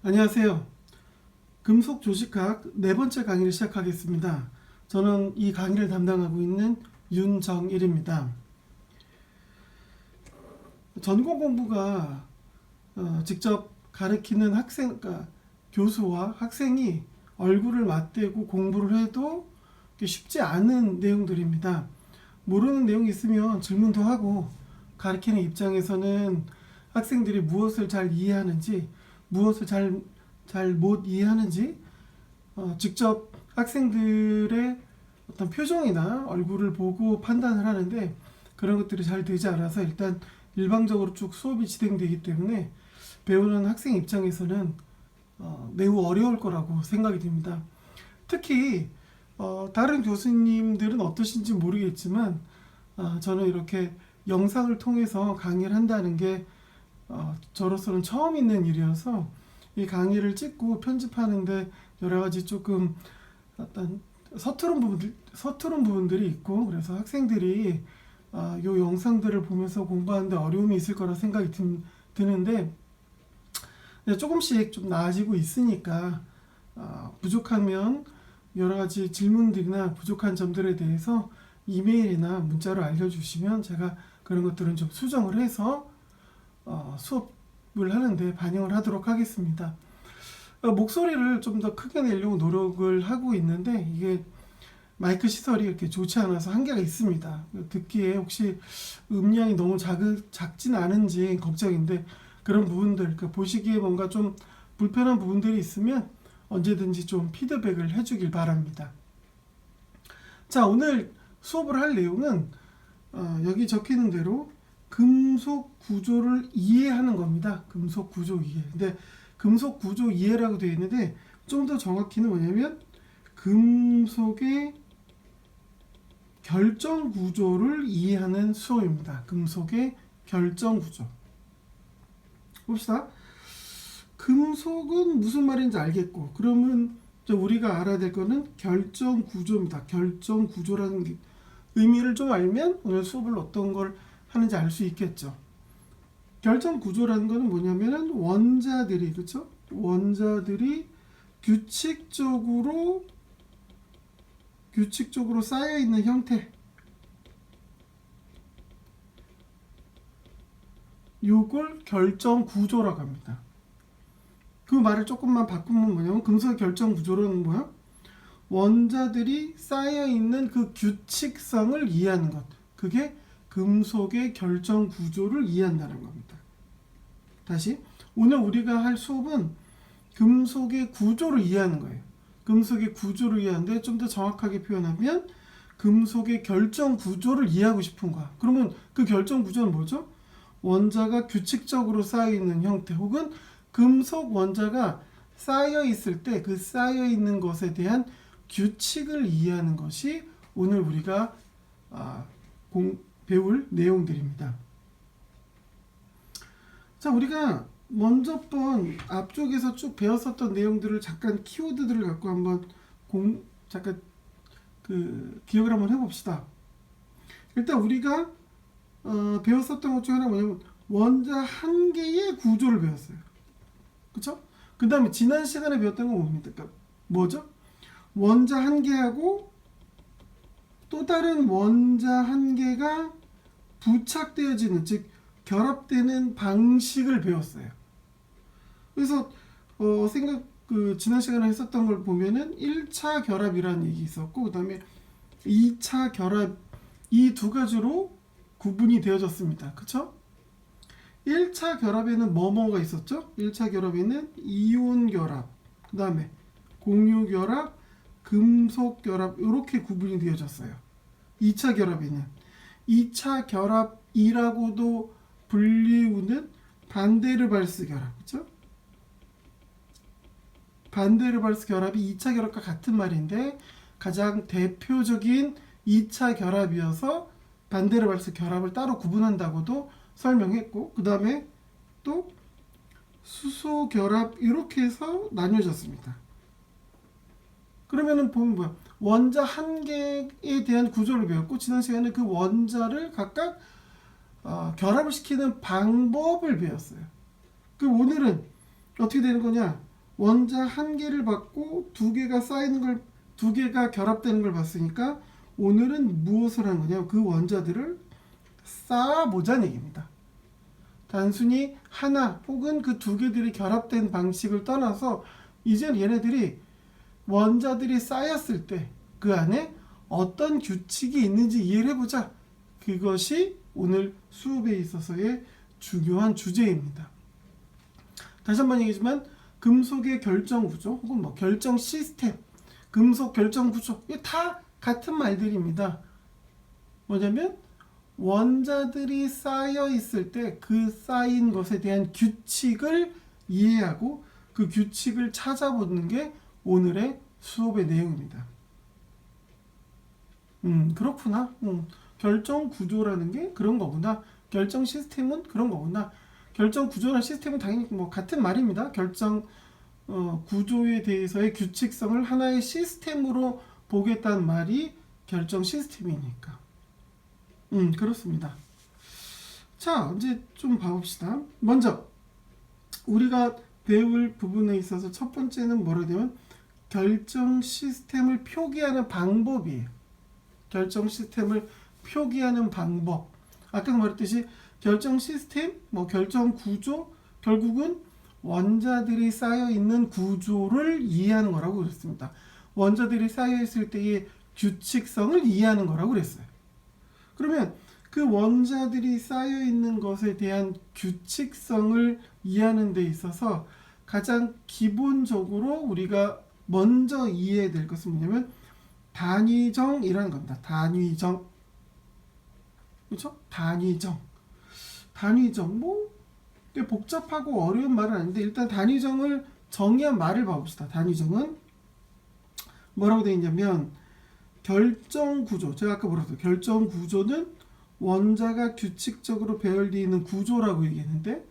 안녕하세요. 금속 조직학 네 번째 강의를 시작하겠습니다. 저는 이 강의를 담당하고 있는 윤정일입니다. 전공 공부가 직접 가르치는 학생, 그러니까 교수와 학생이 얼굴을 맞대고 공부를 해도 쉽지 않은 내용들입니다. 모르는 내용이 있으면 질문도 하고, 가르치는 입장에서는 학생들이 무엇을 잘 이해하는지, 무엇을 잘 못 이해하는지 직접 학생들의 어떤 표정이나 얼굴을 보고 판단을 하는데, 그런 것들이 잘 되지 않아서 일단 일방적으로 쭉 수업이 진행되기 때문에 배우는 학생 입장에서는 매우 어려울 거라고 생각이 됩니다. 특히 다른 교수님들은 어떠신지 모르겠지만 저는 이렇게 영상을 통해서 강의를 한다는 게 저로서는 처음 있는 일이어서 이 강의를 찍고 편집하는데 여러 가지 조금 어떤 서투른 부분들이 있고, 그래서 학생들이 요 영상들을 보면서 공부하는데 어려움이 있을 거라 생각이 드는데, 조금씩 좀 나아지고 있으니까 부족하면 여러 가지 질문들이나 부족한 점들에 대해서 이메일이나 문자로 알려주시면 제가 그런 것들은 좀 수정을 해서 수업을 하는데 반영을 하도록 하겠습니다. 목소리를 좀 더 크게 내려고 노력을 하고 있는데 이게 마이크 시설이 이렇게 좋지 않아서 한계가 있습니다. 듣기에 혹시 음량이 너무 작진 않은지 걱정인데, 그런 부분들, 보시기에 뭔가 좀 불편한 부분들이 있으면 언제든지 좀 피드백을 해주길 바랍니다. 자, 오늘 수업을 할 내용은 여기 적히는 대로 금속 구조를 이해하는 겁니다. 금속 구조 이해. 근데 금속 구조 이해라고 되어 있는데 좀 더 정확히는 뭐냐면 금속의 결정 구조를 이해하는 수업입니다. 금속의 결정 구조. 봅시다. 금속은 무슨 말인지 알겠고, 그러면 우리가 알아야 될 거는 결정 구조입니다. 결정 구조라는 의미를 좀 알면 오늘 수업을 어떤 걸 하는지 알 수 있겠죠. 결정 구조라는 거는 뭐냐면은 원자들이, 그렇죠? 원자들이 규칙적으로 쌓여 있는 형태. 요걸 결정 구조라고 합니다. 그 말을 조금만 바꾸면 뭐냐면 금속의 결정 구조로는 뭐야? 원자들이 쌓여 있는 그 규칙성을 이해하는 것. 그게 금속의 결정 구조를 이해한다는 겁니다. 다시, 오늘 우리가 할 수업은 금속의 구조를 이해하는 거예요. 금속의 구조를 이해하는데 좀 더 정확하게 표현하면 금속의 결정 구조를 이해하고 싶은 거야. 그러면 그 결정 구조는 뭐죠? 원자가 규칙적으로 쌓여있는 형태, 혹은 금속 원자가 쌓여 있을 때 그 쌓여 있는 것에 대한 규칙을 이해하는 것이 오늘 우리가 배울 내용들입니다. 자, 우리가 먼저 앞쪽에서 쭉 배웠었던 내용들을 잠깐 키워드들을 갖고 한번 잠깐 기억을 한번 해봅시다. 일단 우리가 배웠었던 것 중에 하나가 뭐냐면 원자 한 개의 구조를 배웠어요. 그쵸? 그 다음에 지난 시간에 배웠던 건 뭡니까? 뭐죠? 원자 한 개하고 또 다른 원자 한 개가 부착되어지는, 즉 결합되는 방식을 배웠어요. 그래서 지난 시간에 했었던 걸 보면은 1차 결합이라는 얘기 있었고, 그 다음에 2차 결합, 이 두 가지로 구분이 되어졌습니다. 그쵸? 1차 결합에는 뭐가 있었죠? 1차 결합에는 이온 결합, 그 다음에 공유 결합, 금속 결합, 이렇게 구분이 되어졌어요. 2차 결합에는 2차 결합이라고도 불리우는 반데르발스 결합, 그쵸? 반데르발스 결합이 2차 결합과 같은 말인데 가장 대표적인 2차 결합이어서 반데르발스 결합을 따로 구분한다고도 설명했고, 그 다음에 또 수소 결합, 이렇게 해서 나뉘어졌습니다. 그러면은 보면 뭐야? 원자 한 개에 대한 구조를 배웠고, 지난 시간에 그 원자를 각각 결합을 시키는 방법을 배웠어요. 그럼 오늘은 어떻게 되는 거냐? 원자 한 개를 받고 두 개가 쌓이는 걸, 두 개가 결합되는 걸 봤으니까 오늘은 무엇을 한 거냐? 그 원자들을 쌓아보자는 얘기입니다. 단순히 하나 혹은 그 두 개들이 결합된 방식을 떠나서 이제 얘네들이 원자들이 쌓였을 때 그 안에 어떤 규칙이 있는지 이해를 해보자. 그것이 오늘 수업에 있어서의 중요한 주제입니다. 다시 한번 얘기지만 금속의 결정 구조 혹은 뭐 결정 시스템, 금속 결정 구조, 이게 다 같은 말들입니다. 뭐냐면 원자들이 쌓여 있을 때 그 쌓인 것에 대한 규칙을 이해하고 그 규칙을 찾아보는 게 오늘의 수업의 내용입니다. 그렇구나. 결정 구조라는 게 그런 거구나. 결정 시스템은 그런 거구나. 결정 구조나 시스템은 당연히 뭐 같은 말입니다. 결정 구조에 대해서의 규칙성을 하나의 시스템으로 보겠다는 말이 결정 시스템이니까. 그렇습니다. 자, 이제 좀 봐봅시다. 먼저 우리가 배울 부분에 있어서 첫 번째는 뭐라 되면 결정 시스템을 표기하는 방법이에요. 결정 시스템을 표기하는 방법. 아까 말했듯이 결정 시스템, 뭐 결정 구조, 결국은 원자들이 쌓여 있는 구조를 이해하는 거라고 그랬습니다. 원자들이 쌓여 있을 때의 규칙성을 이해하는 거라고 그랬어요. 그러면 그 원자들이 쌓여 있는 것에 대한 규칙성을 이해하는 데 있어서 가장 기본적으로 우리가 먼저 이해해야 될 것은 뭐냐면 단위정이라는 겁니다. 단위정. 그렇죠? 단위정. 단위정. 뭐 꽤 복잡하고 어려운 말은 아닌데 일단 단위정을 정의한 말을 봐봅시다. 단위정은 뭐라고 되어 있냐면 결정 구조. 제가 아까 뭐라고 했어요? 결정 구조는 원자가 규칙적으로 배열되어 있는 구조라고 얘기했는데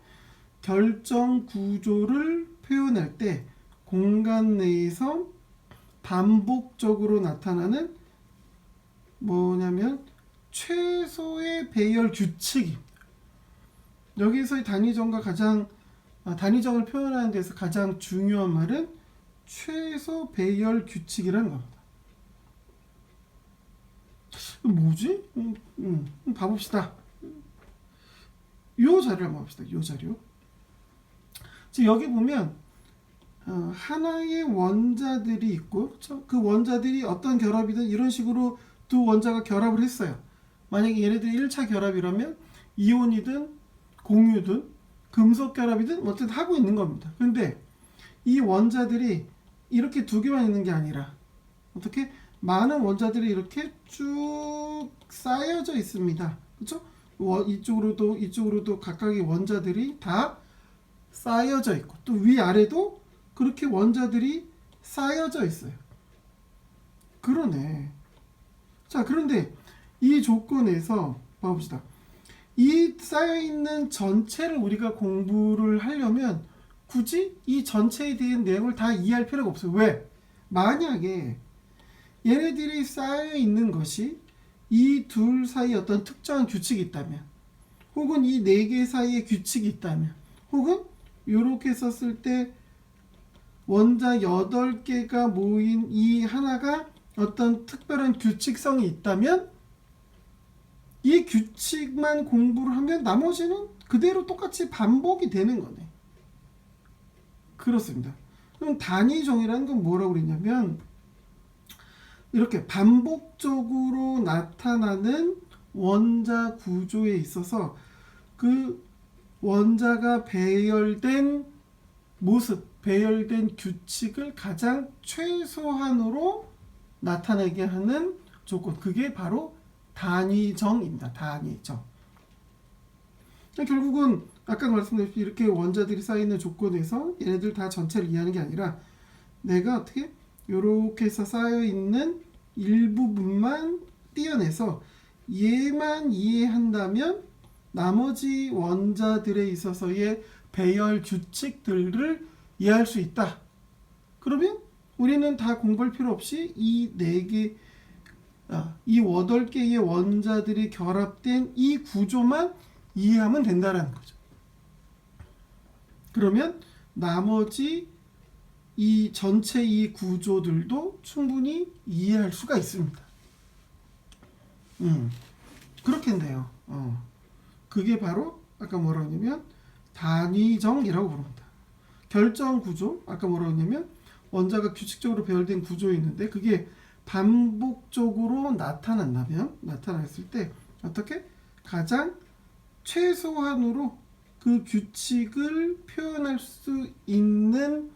결정 구조를 표현할 때 공간 내에서 반복적으로 나타나는 뭐냐면 최소의 배열 규칙입니다. 여기서의 단위정과 단위정을 표현하는 데서 가장 중요한 말은 최소 배열 규칙이라는 겁니다. 뭐지? 봐봅시다. 요 자료 한번 봅시다. 요 자료. 지금 여기 보면 하나의 원자들이 있고, 그렇죠? 그 원자들이 어떤 결합이든 이런 식으로 두 원자가 결합을 했어요. 만약에 얘네들이 1차 결합이라면 이온이든 공유든 금속 결합이든 어쨌든 하고 있는 겁니다. 근데 이 원자들이 이렇게 두 개만 있는 게 아니라 어떻게 많은 원자들이 이렇게 쭉 쌓여져 있습니다. 그렇죠? 이쪽으로도 각각의 원자들이 다 쌓여져 있고 또 위아래도 그렇게 원자들이 쌓여져 있어요. 그러네. 자, 그런데 이 조건에서 봐봅시다. 이 쌓여있는 전체를 우리가 공부를 하려면 굳이 이 전체에 대한 내용을 다 이해할 필요가 없어요. 왜? 만약에 얘네들이 쌓여있는 것이 이 둘 사이에 어떤 특정한 규칙이 있다면 혹은 이 네 개 사이에 규칙이 있다면 혹은 이렇게 썼을 때 원자 8개가 모인 이 하나가 어떤 특별한 규칙성이 있다면 이 규칙만 공부를 하면 나머지는 그대로 똑같이 반복이 되는 거네. 그렇습니다. 그럼 단위정이라는 건 뭐라고 그랬냐면 이렇게 반복적으로 나타나는 원자 구조에 있어서 그 원자가 배열된 모습, 배열된 규칙을 가장 최소한으로 나타내게 하는 조건, 그게 바로 단위정입니다. 단위정. 결국은 아까 말씀드렸듯이 이렇게 원자들이 쌓이는 조건에서 얘네들 다 전체를 이해하는 게 아니라 내가 어떻게 이렇게 해서 쌓여있는 일부분만 떼어내서 얘만 이해한다면 나머지 원자들에 있어서의 배열 규칙들을 이해할 수 있다. 그러면 우리는 다 공부할 필요 없이 이 8개의 원자들이 결합된 이 구조만 이해하면 된다는 거죠. 그러면 나머지 이 전체 이 구조들도 충분히 이해할 수가 있습니다. 그렇겠네요. 그게 바로 아까 뭐라고 했냐면 단위정이라고 부릅니다. 결정 구조, 아까 뭐라고 했냐면 원자가 규칙적으로 배열된 구조에 있는데 그게 반복적으로 나타났을 때 어떻게? 가장 최소한으로 그 규칙을 표현할 수 있는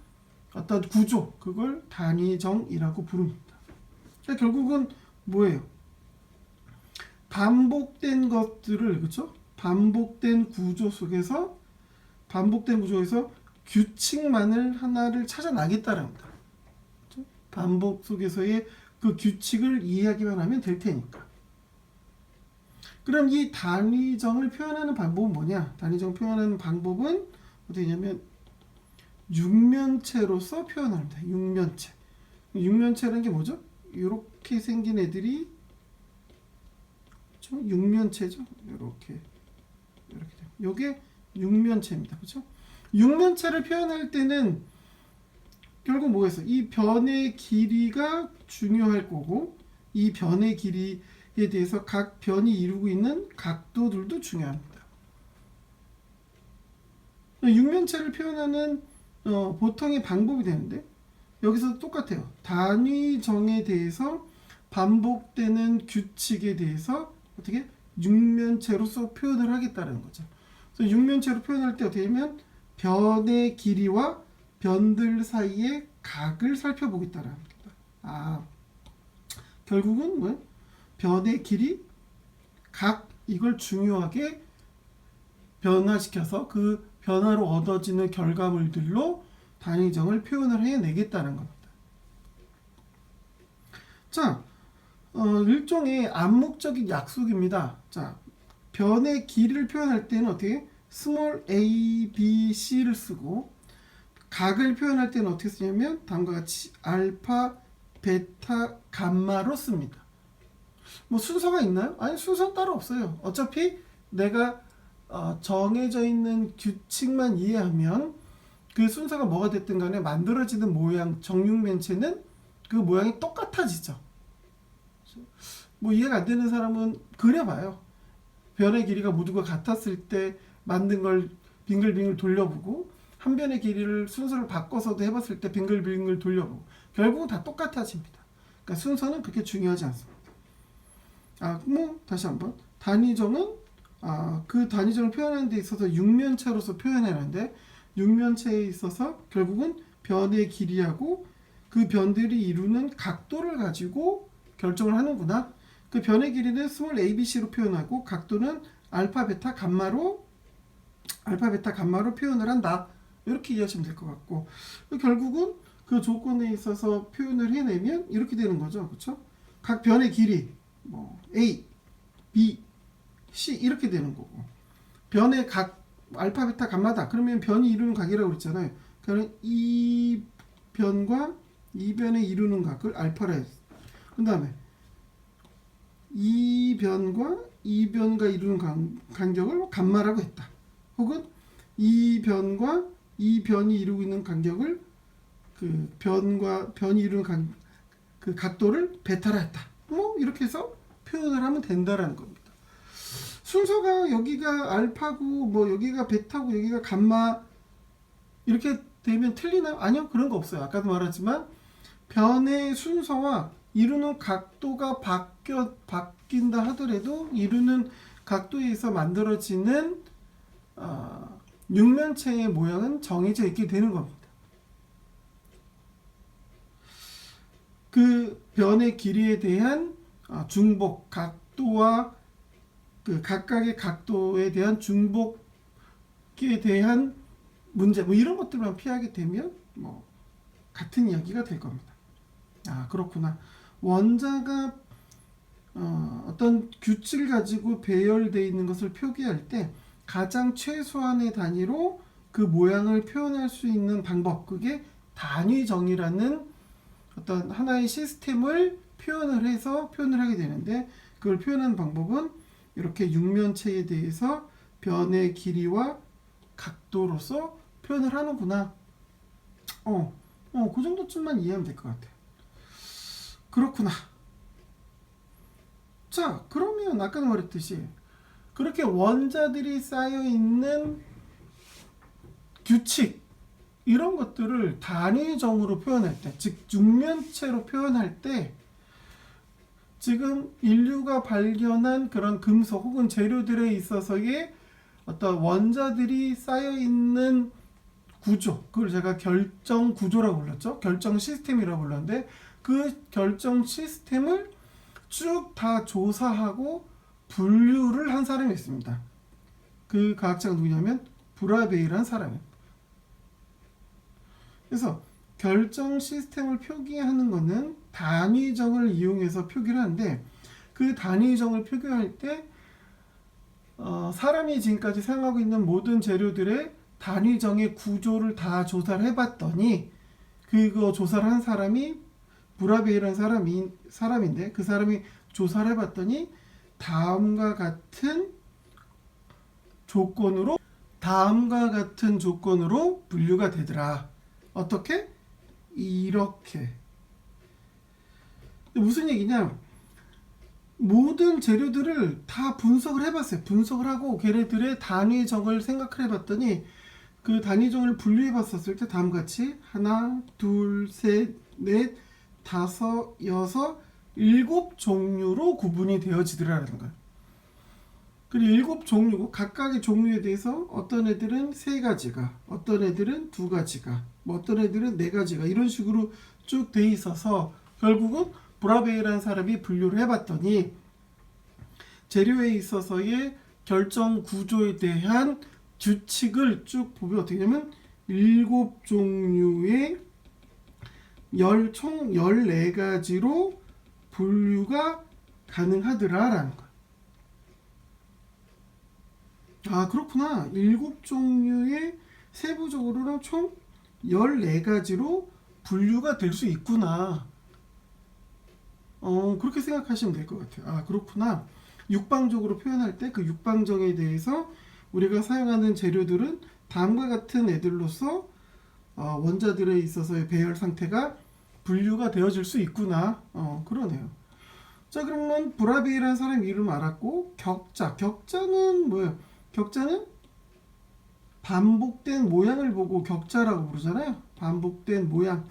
어떤 구조, 그걸 단위정이라고 부릅니다. 그러니까 결국은 뭐예요? 반복된 것들을, 그렇죠? 반복된 구조에서 규칙만을 하나를 찾아나겠다는 겁니다. 그렇죠? 반복 속에서의 그 규칙을 이해하기만 하면 될 테니까. 그럼 이 단위정을 표현하는 방법은 뭐냐? 단위정 표현하는 방법은 어디냐면 육면체로서 표현합니다. 육면체. 육면체라는 게 뭐죠? 이렇게 생긴 애들이 그렇죠? 육면체죠. 이렇게 요게 육면체입니다. 그렇죠? 육면체를 표현할 때는 결국 뭐겠어? 이 변의 길이가 중요할 거고 이 변의 길이에 대해서 각 변이 이루고 있는 각도들도 중요합니다. 육면체를 표현하는 보통의 방법이 되는데 여기서 똑같아요. 단위정에 대해서 반복되는 규칙에 대해서 어떻게 육면체로서 표현을 하겠다는 거죠. 그래서 육면체로 표현할 때 어떻게 하면 변의 길이와 변들 사이의 각을 살펴보겠다는 겁니다. 결국은 뭐 변의 길이, 각 이걸 중요하게 변화시켜서 그 변화로 얻어지는 결과물들로 단위정을 표현을 해내겠다는 겁니다. 자, 일종의 암묵적인 약속입니다. 자, 변의 길이를 표현할 때는 어떻게? 스몰 a, b, c를 쓰고 각을 표현할 때는 어떻게 쓰냐면 다음과 같이 알파, 베타, 감마로 씁니다. 뭐 순서가 있나요? 아니, 순서는 따로 없어요. 어차피 내가 정해져 있는 규칙만 이해하면 그 순서가 뭐가 됐든 간에 만들어지는 모양, 정육면체는 그 모양이 똑같아지죠. 뭐 이해가 안 되는 사람은 그려봐요. 변의 길이가 모두가 같았을 때 만든 걸 빙글빙글 돌려보고 한 변의 길이를 순서를 바꿔서도 해봤을 때 빙글빙글 돌려보고 결국은 다 똑같아집니다. 그러니까 순서는 그렇게 중요하지 않습니다. 다시 한번 단위정은 그 단위정을 표현하는 데 있어서 육면체로서 표현하는데 육면체에 있어서 결국은 변의 길이하고 그 변들이 이루는 각도를 가지고 결정을 하는구나. 그 변의 길이는 스몰 abc로 표현하고 각도는 알파, 베타, 감마로 표현을 한다. 이렇게 이해하시면 될 것 같고 결국은 그 조건에 있어서 표현을 해내면 이렇게 되는 거죠. 그렇죠? 각 변의 길이 뭐 A, B, C 이렇게 되는 거고 변의 각 알파, 베타, 감마다. 그러면 변이 이루는 각이라고 그랬잖아요. 그러면 이 변과 이 변에 이루는 각을 알파라 했어요. 그 다음에 이 변과 이 변과 이루는 간격을 감마라고 했다. 혹은 이 변과 이 변이 이루고 있는 간격을 그 변과 변이 이루는 그 각도를 베타라 했다. 뭐 이렇게 해서 표현을 하면 된다라는 겁니다. 순서가 여기가 알파고 뭐 여기가 베타고 여기가 감마 이렇게 되면 틀리나요? 아니요, 그런 거 없어요. 아까도 말했지만 변의 순서와 이루는 각도가 바뀐다 하더라도 이루는 각도에 의해서 만들어지는 육면체의 모양은 정해져 있게 되는 겁니다. 그 변의 길이에 대한 중복, 각도와 그 각각의 각도에 대한 중복에 대한 문제, 뭐 이런 것들만 피하게 되면 뭐 같은 이야기가 될 겁니다. 그렇구나. 원자가 어떤 규칙을 가지고 배열되어 있는 것을 표기할 때 가장 최소한의 단위로 그 모양을 표현할 수 있는 방법, 그게 단위정이라는 어떤 하나의 시스템을 표현을 하게 되는데 그걸 표현하는 방법은 이렇게 육면체에 대해서 변의 길이와 각도로서 표현을 하는구나. 그 정도쯤만 이해하면 될 것 같아요. 그렇구나. 자, 그러면 아까 말했듯이 그렇게 원자들이 쌓여 있는 규칙 이런 것들을 단위정으로 표현할 때, 즉 육면체로 표현할 때 지금 인류가 발견한 그런 금속 혹은 재료들에 있어서의 어떤 원자들이 쌓여 있는 구조, 그걸 제가 결정 구조라고 불렀죠. 결정 시스템이라고 불렀는데 그 결정 시스템을 쭉 다 조사하고 분류를 한 사람이 있습니다. 그 과학자가 누구냐면 브라베이라는 사람이에요. 그래서 결정 시스템을 표기하는 것은 단위정을 이용해서 표기를 하는데 그 단위정을 표기할 때 사람이 지금까지 사용하고 있는 모든 재료들의 단위정의 구조를 다 조사를 해봤더니 그거 조사를 한 사람이 브라베이라는 사람인데 그 사람이 조사를 해봤더니 다음과 같은 조건으로 분류가 되더라. 어떻게? 이렇게. 무슨 얘기냐? 모든 재료들을 다 분석을 해봤어요. 분석을 하고 걔네들의 단위정을 생각을 해봤더니 그 단위정을 분류해봤었을 때 다음과 같이 하나, 둘, 셋, 넷, 다섯, 여섯, 일곱 종류로 구분이 되어지더라는 거예요. 그리고 일곱 종류고 각각의 종류에 대해서 어떤 애들은 세 가지가, 어떤 애들은 두 가지가, 뭐 어떤 애들은 네 가지가 이런 식으로 쭉 돼 있어서 결국은 브라베이라는 사람이 분류를 해봤더니 재료에 있어서의 결정 구조에 대한 규칙을 쭉 보면 어떻게 되냐면 일곱 종류의 총 14가지로 분류가 가능하더라라는 거예요. 아, 그렇구나. 7종류의 세부적으로는 총 14가지로 분류가 될 수 있구나. 그렇게 생각하시면 될 것 같아요. 아, 그렇구나. 육방적으로 표현할 때 그 육방정에 대해서 우리가 사용하는 재료들은 다음과 같은 애들로서 원자들에 있어서의 배열 상태가 분류가 되어질 수 있구나. 그러네요. 자, 그러면 브라베이라는 사람 이름 알았고 격자는 뭐예요? 격자는 반복된 모양을 보고 격자라고 부르잖아요. 반복된 모양.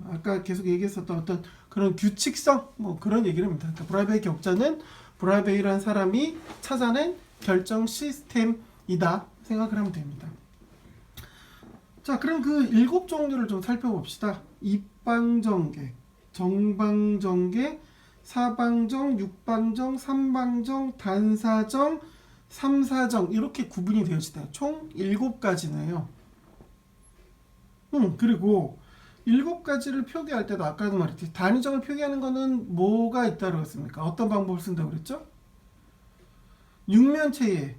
아까 계속 얘기했었던 어떤 그런 규칙성 뭐 그런 얘기를 합니다. 그러니까 브라베이 격자는 브라베이라는 사람이 찾아낸 결정 시스템이다 생각을 하면 됩니다. 자, 그럼 그 7종류를 좀 살펴봅시다. 입방정계, 정방정계, 사방정, 육방정, 삼방정, 단사정, 삼사정 이렇게 구분이 되어지다. 총 7가지네요. 그리고 7가지를 표기할 때도 아까도 말했듯이 단위정을 표기하는 거는 뭐가 있다고 했습니까? 어떤 방법을 쓴다고 그랬죠? 육면체에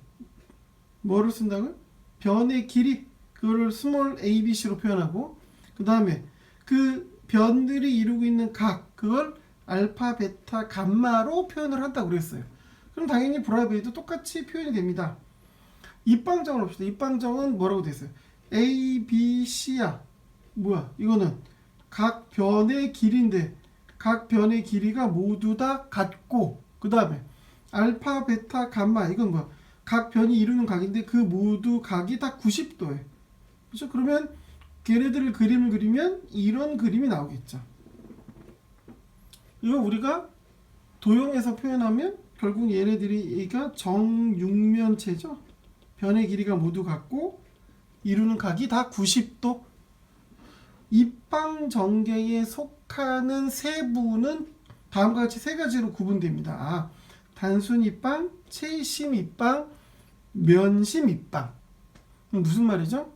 뭐를 쓴다고요? 변의 길이 그거를 스몰 abc로 표현하고 그 다음에 그 변들이 이루고 있는 각 그걸 알파, 베타, 감마로 표현을 한다고 그랬어요. 그럼 당연히 브라베이도 똑같이 표현이 됩니다. 입방정을 봅시다. 입방정은 뭐라고 되어 있어요? A, B, C야. 뭐야? 이거는 각 변의 길이인데 각 변의 길이가 모두 다 같고 그 다음에 알파, 베타, 감마 이건 뭐야? 각 변이 이루는 각인데 그 모두 각이 다 90도예요. 그렇죠? 그러면 걔네들을 그림을 그리면 이런 그림이 나오겠죠. 이거 우리가 도형에서 표현하면 결국 얘네들이 얘가 정육면체죠. 변의 길이가 모두 같고 이루는 각이 다 90도. 입방정계에 속하는 세부는 다음과 같이 세 가지로 구분됩니다. 단순 입방, 채심 입방, 면심 입방. 무슨 말이죠?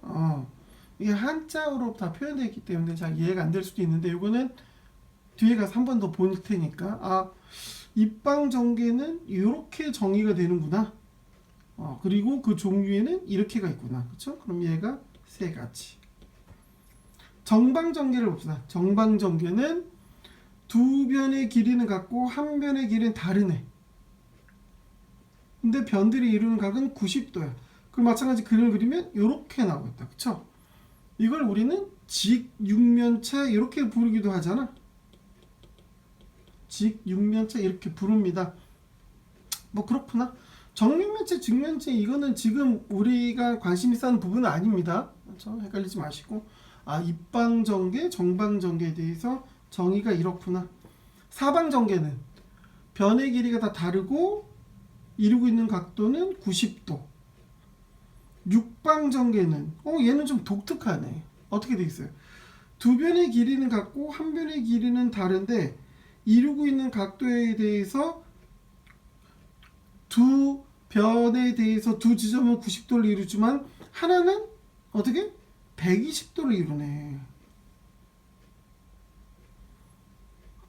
이게 한자어로 다 표현되어 있기 때문에 잘 이해가 안 될 수도 있는데 이거는 뒤에 가서 한 번 더 볼 테니까 입방정계는 이렇게 정의가 되는구나. 그리고 그 종류에는 이렇게가 있구나. 그렇죠? 그럼 얘가 세 가지. 정방정계를 봅시다. 정방정계는 두 변의 길이는 같고 한 변의 길이는 다르네. 근데 변들이 이루는 각은 90도야. 그럼 마찬가지 그림을 그리면 이렇게 나오겠다. 그쵸? 이걸 우리는 직육면체 이렇게 부르기도 하잖아. 직육면체 이렇게 부릅니다. 뭐 그렇구나. 정육면체, 직면체 이거는 지금 우리가 관심 있어 하는 부분은 아닙니다. 그렇죠? 헷갈리지 마시고. 아, 입방전개, 정방전개에 대해서 정의가 이렇구나. 사방전개는 변의 길이가 다 다르고 이루고 있는 각도는 90도. 육방전개는 얘는 좀 독특하네. 어떻게 돼 있어요? 두 변의 길이는 같고 한 변의 길이는 다른데 이루고 있는 각도에 대해서 두 변에 대해서 두 지점은 90도를 이루지만 하나는 어떻게? 120도를 이루네.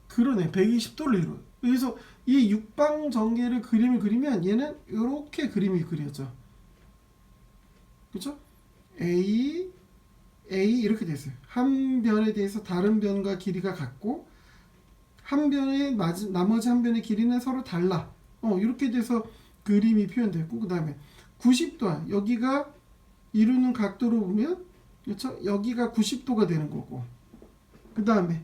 그러네. 120도를 이루. 그래서 이 육방전개를 그림을 그리면 얘는 이렇게 그림이 그려져. 그렇죠? A 이렇게 됐어요. 한 변에 대해서 다른 변과 길이가 같고 한 변의 나머지 한 변의 길이는 서로 달라. 이렇게 돼서 그림이 표현됐고, 그 다음에 90도야. 여기가 이루는 각도로 보면, 그렇죠? 여기가 90도가 되는 거고, 그 다음에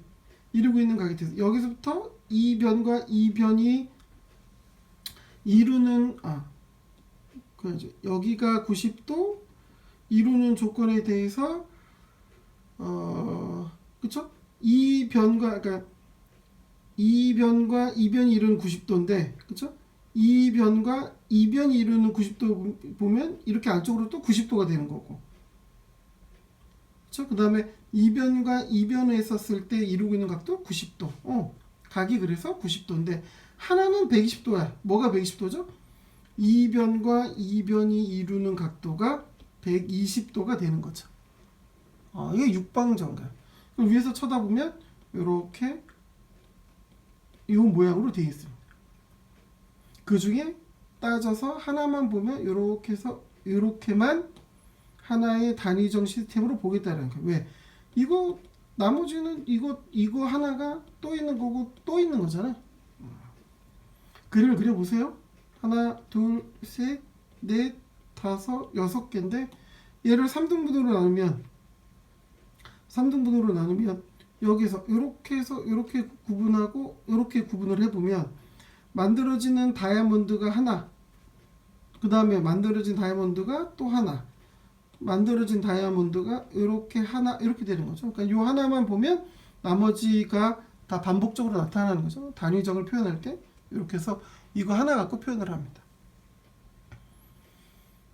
이루고 있는 각이 돼서 여기서부터 이 변과 이 변이 이루는 그렇죠. 여기가 90도 이루는 조건에 대해서 그렇죠? 이 변과 그러니까 이 변과 이 변이 이루는 90도인데, 그렇죠? 이 변과 이 변이 이루는 90도 보면 이렇게 안쪽으로 또 90도가 되는 거고, 그렇죠? 그 다음에 이 변과 이 변을 했었을 때 이루고 있는 각도 90도. 각이 그래서 90도인데 하나는 120도야. 뭐가 120도죠? 이 변과 이 변이 이루는 각도가 120도가 되는 거죠. 이게 육방전개. 위에서 쳐다보면 이렇게 이 모양으로 되어 있습니다. 그 중에 따져서 하나만 보면 이렇게 해서 이렇게만 하나의 단위적 시스템으로 보겠다는 거예요. 왜? 이거 나머지는 이거 하나가 또 있는 거고 또 있는 거잖아. 그림을 그려보세요. 하나, 둘, 셋, 넷, 다섯, 6개인데 얘를 3등분으로 나누면 여기서 이렇게 해서 이렇게 구분하고 이렇게 구분을 해보면 만들어지는 다이아몬드가 하나, 그 다음에 만들어진 다이아몬드가 또 하나, 만들어진 다이아몬드가 이렇게 하나, 이렇게 되는 거죠. 그러니까 이 하나만 보면 나머지가 다 반복적으로 나타나는 거죠. 단위적을 표현할 때 이렇게 해서 이거 하나 갖고 표현을 합니다.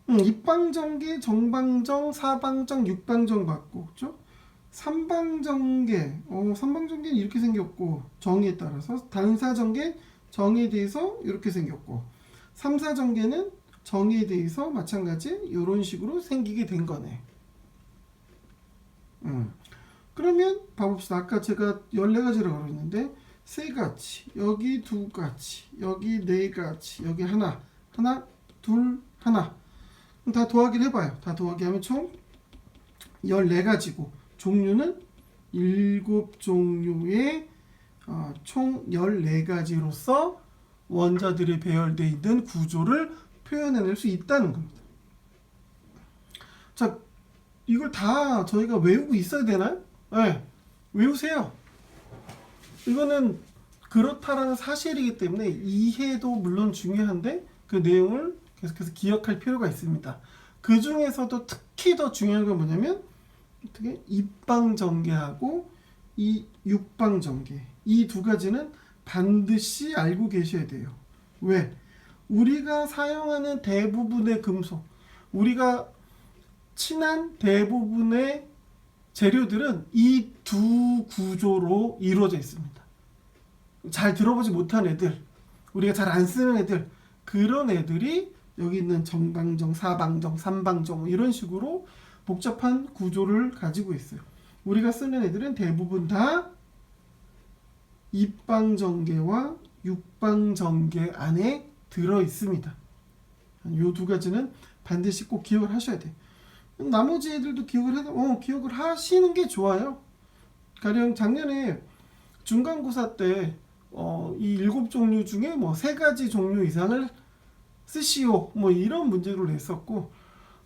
입방전개, 정방정, 사방정, 육방정 받고, 그렇죠? 삼방전개, 삼방전개는 이렇게 생겼고 정의에 따라서, 단사전개 정의에 대해서 이렇게 생겼고, 삼사전개는 정의에 대해서 마찬가지 이런 식으로 생기게 된 거네. 그러면 봐봅시다. 아까 제가 14가지라고 그랬는데 3가지, 여기 2가지, 여기 4가지, 여기 하나, 둘, 하나. 다 더하기를 해봐요. 다 더하기 하면 총 14가지고 종류는 7종류의 총 14가지로서 원자들이 배열되어 있는 구조를 표현해낼 수 있다는 겁니다. 자, 이걸 다 저희가 외우고 있어야 되나요? 네, 외우세요. 이거는 그렇다라는 사실이기 때문에 이해도 물론 중요한데 그 내용을 계속해서 기억할 필요가 있습니다. 그 중에서도 특히 더 중요한 건 뭐냐면 어떻게 입방전개하고 이 육방전개, 이 두 가지는 반드시 알고 계셔야 돼요. 왜? 우리가 사용하는 대부분의 금속, 우리가 친한 대부분의 재료들은 이 두 구조로 이루어져 있습니다. 잘 들어보지 못한 애들, 우리가 잘 안 쓰는 애들, 그런 애들이 여기 있는 정방정, 사방정, 삼방정 이런 식으로 복잡한 구조를 가지고 있어요. 우리가 쓰는 애들은 대부분 다 입방전개와 육방전개 안에 들어 있습니다. 이 두 가지는 반드시 꼭 기억을 하셔야 돼. 나머지 애들도 기억을 하시는 게 좋아요. 가령 작년에 중간고사 때 이 7종류 중에 3가지 종류 이상을 쓰시오 이런 문제를 냈었고,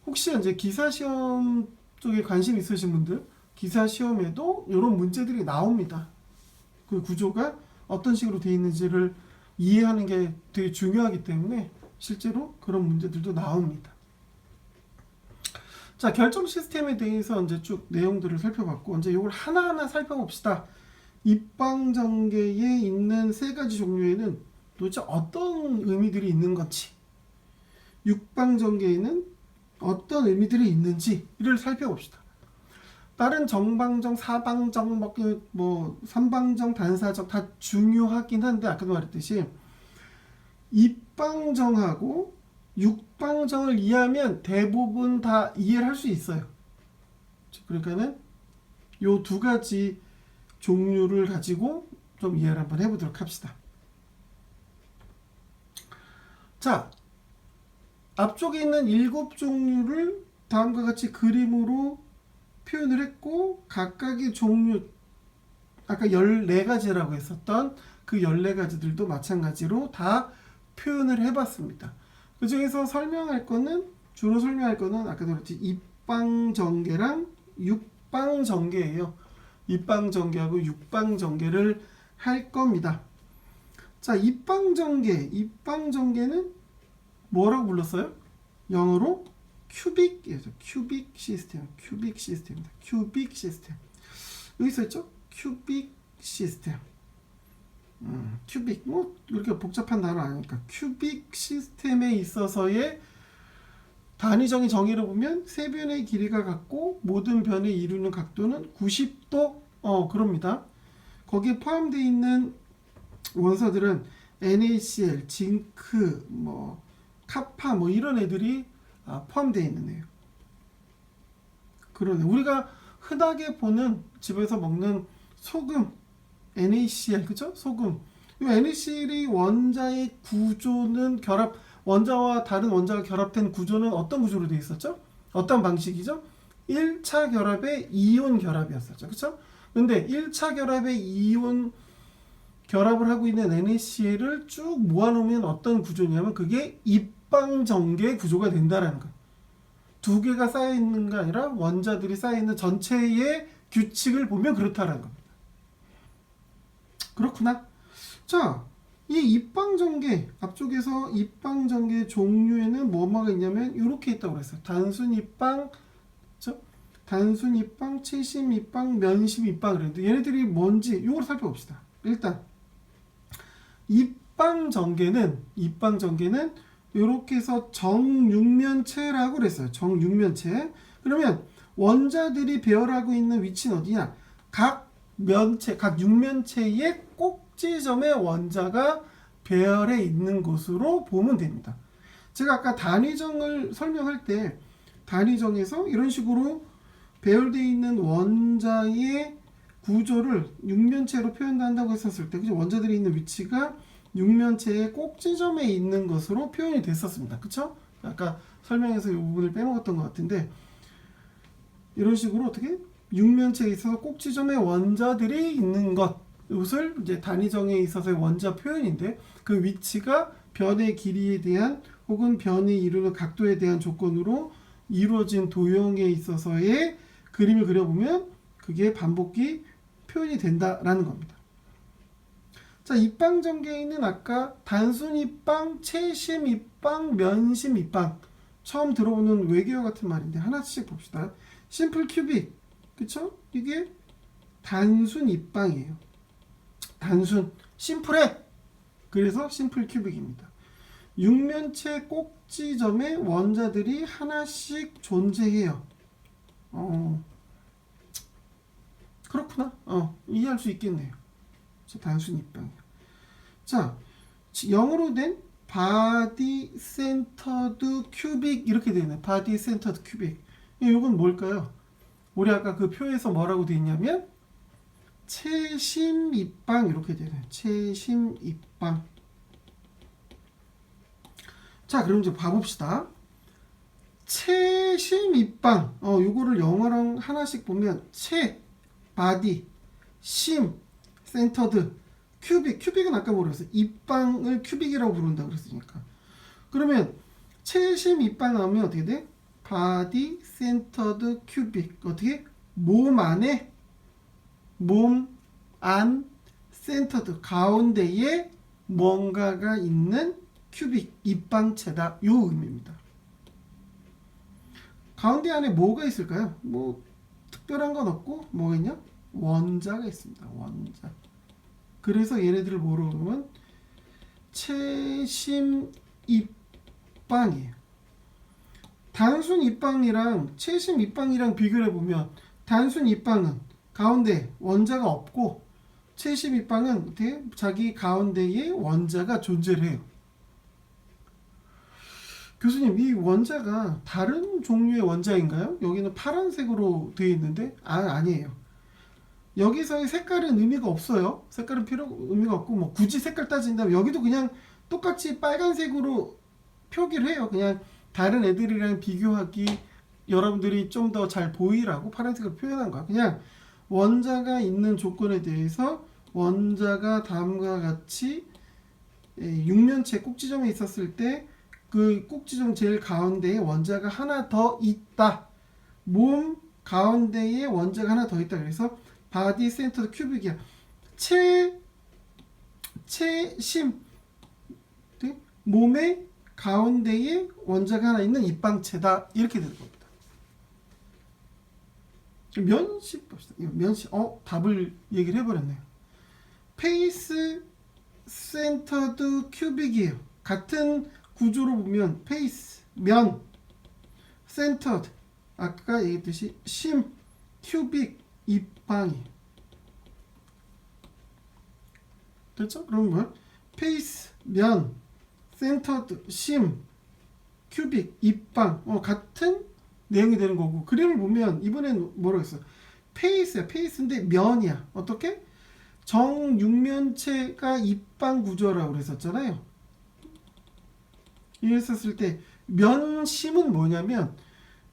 혹시 이제 기사시험 쪽에 관심 있으신 분들 기사 시험에도 이런 문제들이 나옵니다. 그 구조가 어떤 식으로 되어 있는지를 이해하는 게 되게 중요하기 때문에 실제로 그런 문제들도 나옵니다. 자, 결정 시스템에 대해서 이제 쭉 내용들을 살펴봤고, 이제 이걸 하나하나 살펴봅시다. 입방전개에 있는 세 가지 종류에는 도대체 어떤 의미들이 있는 건지, 육방전개에는 어떤 의미들이 있는지를 살펴봅시다. 다른 정방정, 사방정, 삼방정, 단사정 다 중요하긴 한데 아까도 말했듯이 입방정하고 육방정을 이해하면 대부분 다 이해를 할 수 있어요. 그러니까는 요 두 가지 종류를 가지고 좀 이해를 한번 해보도록 합시다. 자, 앞쪽에 있는 7종류를 다음과 같이 그림으로 표현을 했고, 각각의 종류, 아까 14가지라고 했었던 그 14가지들도 마찬가지로 다 표현을 해봤습니다. 그 중에서 주로 설명할 거는 아까도 그랬지, 입방전개랑 육방전개예요. 입방전개하고 육방전개를 할 겁니다. 자, 입방전개는 뭐라고 불렀어요? 영어로 큐빅이죠. 큐빅 시스템. 여기 써있죠? 큐빅 시스템. 큐빅, 이렇게 복잡한 단어 아니니까. 큐빅 시스템에 있어서의 단위정의 정의를 보면 세 변의 길이가 같고 모든 변을 이루는 각도는 90도. 그럽니다. 거기에 포함되어 있는 원소들은 NaCl, 징크, 카파, 이런 애들이 포함되어 있는 애예요. 그러네. 우리가 흔하게 보는 집에서 먹는 소금, NaCl, 그죠? 소금. 이 NaCl이 원자의 구조는 원자와 다른 원자가 결합된 구조는 어떤 구조로 되어 있었죠? 어떤 방식이죠? 1차 결합의 이온 결합이었었죠. 그쵸? 근데 1차 결합의 이온 결합을 하고 있는 NaCl을 쭉 모아놓으면 어떤 구조냐면 그게 입방전개 구조가 된다라는 거예요. 두 개가 쌓여있는 게 아니라 원자들이 쌓여있는 전체의 규칙을 보면 그렇다라는 겁니다. 그렇구나. 자, 이 입방전개, 앞쪽에서 입방전개 종류에는 뭐가 있냐면 이렇게 있다고 그랬어요. 단순입방, 채심입방, 면심입방 그랬는데 얘네들이 뭔지 이걸 살펴봅시다. 일단 입방전개는 이렇게 해서 정육면체라고 그랬어요. 정육면체. 그러면 원자들이 배열하고 있는 위치는 어디냐? 각 육면체의 꼭지점에 원자가 배열해 있는 곳으로 보면 됩니다. 제가 아까 단위정을 설명할 때 단위정에서 이런 식으로 배열되어 있는 원자의 구조를 육면체로 표현한다고 했었을 때, 그죠? 원자들이 있는 위치가 육면체의 꼭지점에 있는 것으로 표현이 됐었습니다. 그쵸? 아까 설명에서 이 부분을 빼먹었던 것 같은데, 이런 식으로 어떻게? 육면체에 있어서 꼭지점에 원자들이 있는 것을 이제 단위정에 있어서의 원자 표현인데, 그 위치가 변의 길이에 대한 혹은 변이 이루는 각도에 대한 조건으로 이루어진 도형에 있어서의 그림을 그려보면 그게 반복기 표현이 된다라는 겁니다. 자, 입방전개에는 아까 단순입방, 채심입방, 면심입방, 처음 들어보는 외계어 같은 말인데 하나씩 봅시다. 심플 큐빅, 그쵸? 이게 단순입방이에요. 심플해. 그래서 심플 큐빅입니다. 육면체 꼭지점에 원자들이 하나씩 존재해요. 그렇구나. 이해할 수 있겠네요. 단순 입방이요. 자, 영어로 된 바디 센터드 큐빅 이렇게 되어 있네. 바디 센터드 큐빅. 이건 뭘까요? 우리 아까 그 표에서 뭐라고 되어 있냐면 채심 입방 이렇게 되어 있네요. 채심 입방. 자, 그럼 이제 봐봅시다. 채심 입방. 요거를 영어랑 하나씩 보면 바디, 심, 센터드, 큐빅은 아까 뭐랬어요? 입방을 큐빅이라고 부른다고 그랬으니까. 그러면 채심 입방 나오면 어떻게 돼? 바디 센터드 큐빅. 어떻게? 몸 안에 몸 안 센터드 가운데에 뭔가가 있는 큐빅 입방체다. 요 의미입니다. 가운데 안에 뭐가 있을까요? 뭐 특별한 건 없고 뭐가 있냐? 원자가 있습니다. 원자. 그래서 얘네들을 뭐로 부르면 채심 입방이에요. 단순 입방이랑 채심 입방이랑 비교를 해보면 단순 입방은 가운데 원자가 없고 채심 입방은 자기 가운데에 원자가 존재를 해요. 교수님, 이 원자가 다른 종류의 원자인가요? 여기는 파란색으로 되어 있는데 아니에요. 여기서의 색깔은 의미가 없어요. 색깔은 의미가 없고 뭐 굳이 색깔 따진다면 여기도 그냥 똑같이 빨간색으로 표기를 해요. 그냥 다른 애들이랑 비교하기 여러분들이 좀 더 잘 보이라고 파란색으로 표현한 거야. 그냥 원자가 있는 조건에 대해서 원자가 다음과 같이 육면체 꼭지점에 있었을 때 그 꼭지점 제일 가운데에 원자가 하나 더 있다. 몸 가운데에 원자가 하나 더 있다. 그래서 바디 센터 큐빅이야. 채심 몸의 가운데에 원자가 하나 있는 입방체다. 이렇게 되는 겁니다. 면식 봅시다. 면식 답을 얘기를 해버렸네요. 페이스 센터드 큐빅이에요. 같은 구조로 보면 페이스 면 센터드 아까 얘기했듯이 심 큐빅 입방이 됐죠? 그럼 뭐야? 페이스 면 센터드 심 큐빅 입방 같은 내용이 되는 거고 그림을 보면 이번엔 뭐라고 했어? 페이스야. 페이스인데 면이야. 어떻게? 정육면체가 입방 구조라고 그랬었잖아요. 이랬었을 때 면심은 뭐냐면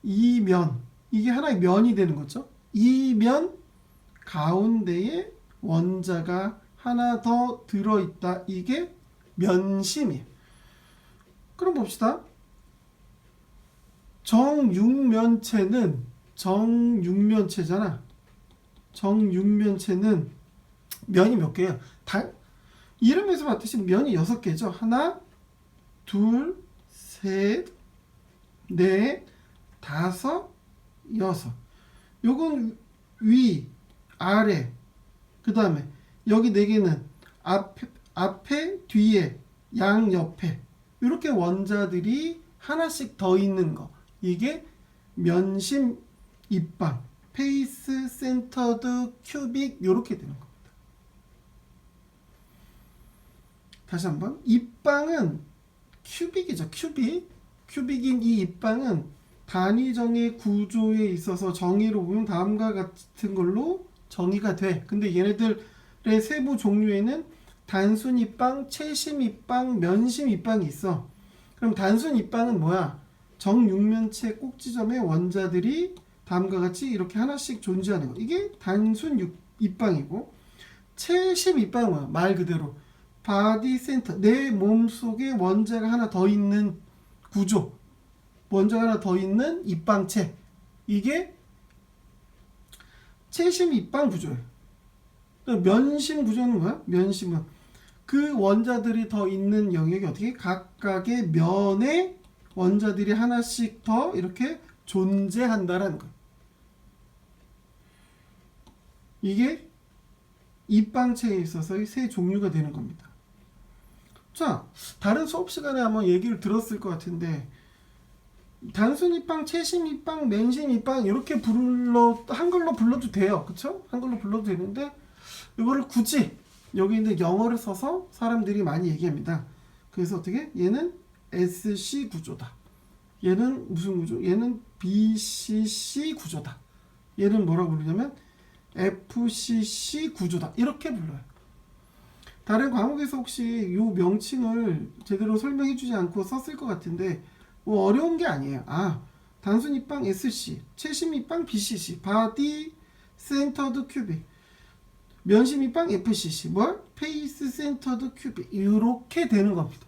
이 면 이게 하나의 면이 되는 거죠. 이 면 가운데에 원자가 하나 더 들어있다. 이게 면심이에요. 그럼 봅시다. 정육면체는 정육면체잖아. 정육면체는 면이 몇 개예요? 이름에서 봤듯이 면이 6개죠. 하나, 둘, 셋, 넷, 다섯, 여섯. 요건 위, 아래, 그 다음에 여기 4개는 앞에, 뒤에, 양옆에 이렇게 원자들이 하나씩 더 있는 거. 이게 면심 입방, 페이스 센터드 큐빅 이렇게 되는 겁니다. 다시 한번 입방은 큐빅이죠. 큐빅인 이 입방은 단위정의 구조에 있어서 정의로 보면 다음과 같은 걸로 정의가 돼. 근데 얘네들의 세부 종류에는 단순 입방, 채심 입방, 면심 입방이 있어. 그럼 단순 입방은 뭐야? 정육면체 꼭지점의 원자들이 다음과 같이 이렇게 하나씩 존재하는 거. 이게 단순 입방이고 채심 입방은 뭐야? 말 그대로 바디 센터, 내 몸속에 원자가 하나 더 있는 구조, 원자가 하나 더 있는 입방체. 이게 채심 입방 구조예요. 면심 구조는 뭐야? 면심은 그 원자들이 더 있는 영역이 어떻게? 각각의 면에 원자들이 하나씩 더 이렇게 존재한다라는 거예요. 이게 입방체에 있어서의 세 종류가 되는 겁니다. 자, 다른 수업 시간에 한번 얘기를 들었을 것 같은데 단순 입방, 채심 입방, 맨심 입방 이렇게 한글로 불러도 돼요. 그쵸? 한글로 불러도 되는데 이거를 굳이 여기 있는 영어를 써서 사람들이 많이 얘기합니다. 그래서 어떻게? 얘는 SC 구조다. 얘는 무슨 구조? 얘는 BCC 구조다. 얘는 뭐라고 부르냐면 FCC 구조다. 이렇게 불러요. 다른 과목에서 혹시 요 명칭을 제대로 설명해 주지 않고 썼을 것 같은데 뭐 어려운 게 아니에요. 단순 입방 SC, 채심 입방 BCC, 바디 센터드 큐빅, 면심 입방 FCC, 페이스 센터드 큐빅 이렇게 되는 겁니다.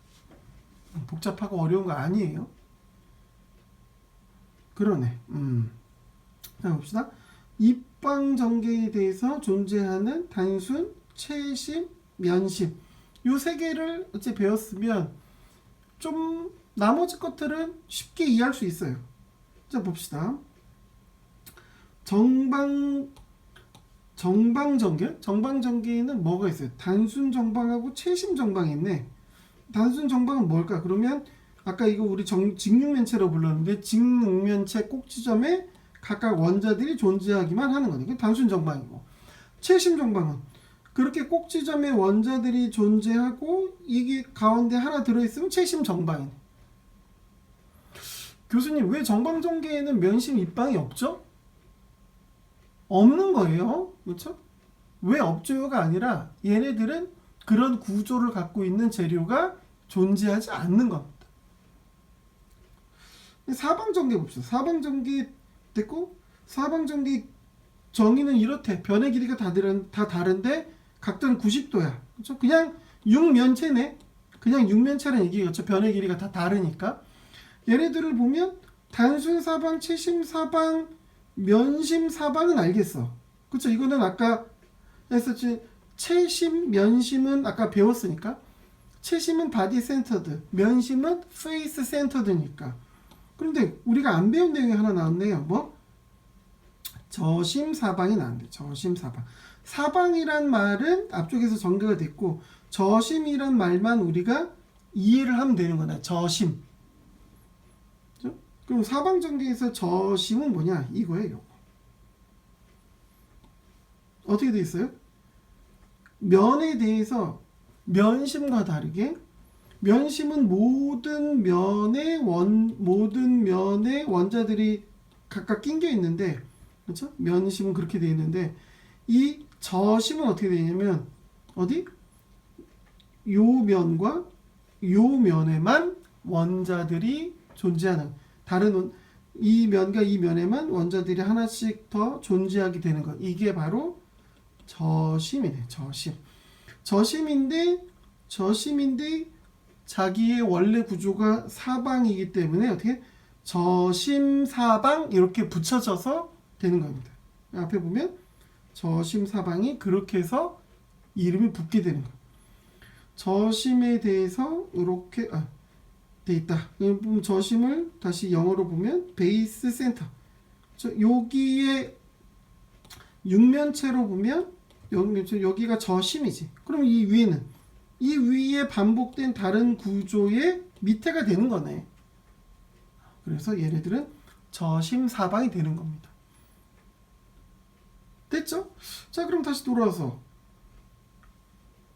복잡하고 어려운 거 아니에요. 그러네. 자 봅시다. 입방정계에 대해서 존재하는 단순, 채심, 면심 요 세 개를 어째 배웠으면 좀 나머지 것들은 쉽게 이해할 수 있어요. 자 봅시다. 정방정계에는 뭐가 있어요? 단순 정방하고 채심 정방이 있네. 단순 정방은 뭘까? 그러면 아까 이거 우리 직육면체로 불렀는데 직육면체 꼭지점에 각각 원자들이 존재하기만 하는 거네. 단순 정방이고. 채심 정방은 그렇게 꼭지점에 원자들이 존재하고 이게 가운데 하나 들어있으면 채심 정방이네. 교수님 왜 정방정계에는 면심 입방이 없죠? 없는 거예요. 그렇죠? 왜 없죠가 아니라 얘네들은 그런 구조를 갖고 있는 재료가 존재하지 않는 겁니다. 사방전개 봅시다. 사방전개 됐고 사방전개 정의는 이렇대. 변의 길이가 다 다른데 각도는 90도야. 그렇죠? 그냥 육면체네. 그냥 육면체라는 얘기겠죠. 변의 길이가 다 다르니까. 얘네들을 보면 단순 사방, 채심 사방, 면심 사방은 알겠어. 그렇죠? 이거는 아까 했었지. 채심, 면심은 아까 배웠으니까. 채심은 바디 센터드, 면심은 페이스 센터드니까. 그런데 우리가 안 배운 내용이 하나 나왔네요. 뭐? 저심 사방이 나왔는데 저심 사방. 사방이란 말은 앞쪽에서 전개가 됐고 저심이란 말만 우리가 이해를 하면 되는 거다. 저심. 그렇죠? 그럼 사방 전개에서 저심은 뭐냐? 이거예요. 이거. 어떻게 돼 있어요? 면에 대해서 면심과 다르게 면심은 모든 면에 원자들이 각각 낑겨 있는데, 그렇죠? 면심은 그렇게 되어 있는데 이 저심은 어떻게 되냐면 어디? 요 면과 요 면에만 원자들이 존재하는, 다른 이 면과 이 면에만 원자들이 하나씩 더 존재하게 되는 것. 이게 바로 저심이네. 저심인데 자기의 원래 구조가 사방이기 때문에 어떻게 저심사방 이렇게 붙여져서 되는 겁니다. 앞에 보면 저심사방이 그렇게 해서 이름이 붙게 되는 거예요. 저심에 대해서 이렇게 돼 있다. 그럼 저심을 다시 영어로 보면 베이스 센터. 여기에 육면체로 보면 여기가 저심이지. 그럼 이 위에는 이 위에 반복된 다른 구조의 밑에가 되는 거네. 그래서 얘네들은 저심사방이 되는 겁니다. 됐죠? 자, 그럼 다시 돌아와서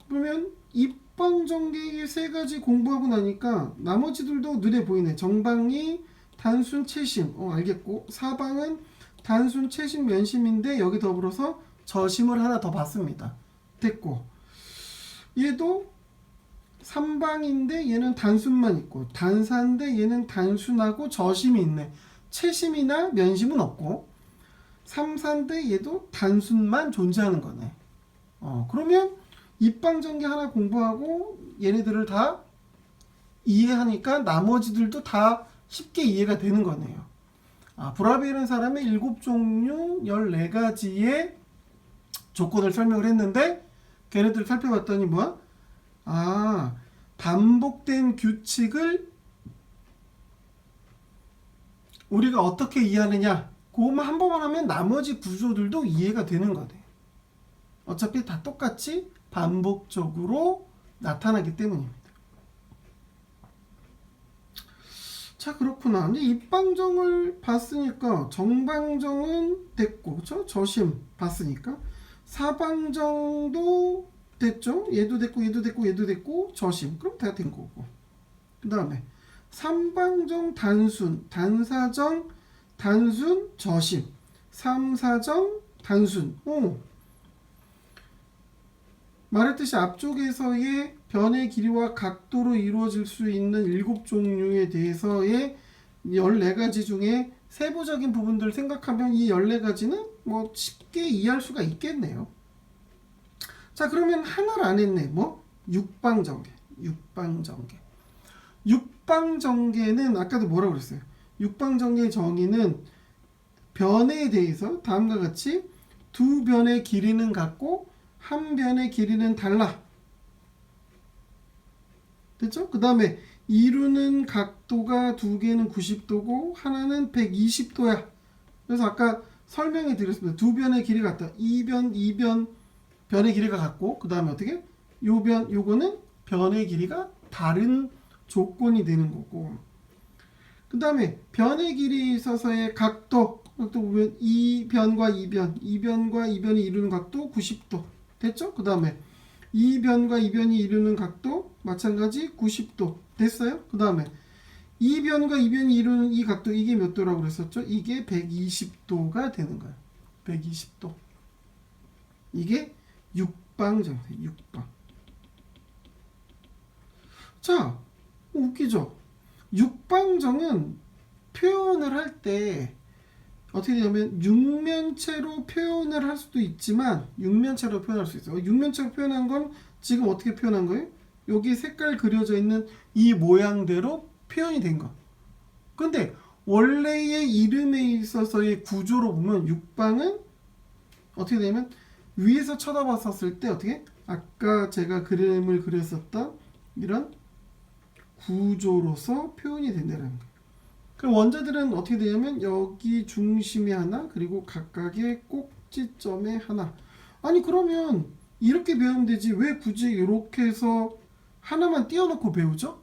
보면 입방정계 세 가지 공부하고 나니까 나머지들도 눈에 보이네. 정방이 단순 채심, 알겠고, 사방은 단순 채심 면심인데 여기 더불어서 저심을 하나 더 봤습니다. 됐고, 얘도 삼방인데 얘는 단순만 있고, 단사인데 얘는 단순하고 저심이 있네. 채심이나 면심은 없고, 삼사인데 얘도 단순만 존재하는 거네. 그러면 입방정계 하나 공부하고 얘네들을 다 이해하니까 나머지들도 다 쉽게 이해가 되는 거네요. 브라베라는 사람의 7종류 14가지의 조건을 설명을 했는데 걔네들 살펴봤더니 뭐야? 반복된 규칙을 우리가 어떻게 이해하느냐, 그것만 한 번만 하면 나머지 구조들도 이해가 되는 거네. 어차피 다 똑같이 반복적으로 나타나기 때문입니다. 자, 그렇구나. 이제 입방정을 봤으니까 정방정은 됐고, 그렇죠? 저심 봤으니까 사방정도 됐죠? 얘도 됐고 얘도 됐고 얘도 됐고 저심. 그럼 다 된 거고. 그 다음에 삼방정 단순, 단사정 단순, 저심, 삼사정 단순. 말했듯이 앞쪽에서의 변의 길이와 각도로 이루어질 수 있는 7종류에 대해서의 14가지 중에 세부적인 부분들을 생각하면 이 14가지는 뭐 쉽게 이해할 수가 있겠네요. 자, 그러면 하나를 안 했네. 뭐? 육방정계. 육방정계는 아까도 뭐라고 그랬어요? 육방정계의 정의는 변에 대해서 다음과 같이 두 변의 길이는 같고 한 변의 길이는 달라. 됐죠? 그 다음에 이루는 각도가 두 개는 90도고 하나는 120도야. 그래서 아까 설명해 드렸습니다. 두 변의 길이가 같다. 이 변 변의 길이가 같고 그 다음에 어떻게? 요거는 변의 길이가 다른 조건이 되는 거고 그 다음에 변의 길이에 있어서의 각도 보면 이 변과 이 변과 이 변이 이루는 각도 90도 됐죠? 그 다음에 이 변과 이 변이 이루는 각도 마찬가지 90도 됐어요? 그 다음에 이 변과 이 변이 이루는 이 각도 이게 몇 도라고 그랬었죠? 이게 120도가 되는 거예요. 120도. 이게 육방정, 육방. 자, 웃기죠? 육방정은 표현을 할 때 어떻게 되냐면 육면체로 표현을 할 수도 있지만 육면체로 표현할 수 있어요. 육면체로 표현한 건 지금 어떻게 표현한 거예요? 여기 색깔 그려져 있는 이 모양대로 표현이 된 거. 근데 원래의 이름에 있어서의 구조로 보면 육방은 어떻게 되냐면 위에서 쳐다봤었을 때 어떻게? 아까 제가 그림을 그렸었던 이런 구조로서 표현이 된다는 거예요. 그럼 원자들은 어떻게 되냐면 여기 중심에 하나 그리고 각각의 꼭지점에 하나. 아니 그러면 이렇게 배우면 되지 왜 굳이 이렇게 해서 하나만 띄워놓고 배우죠?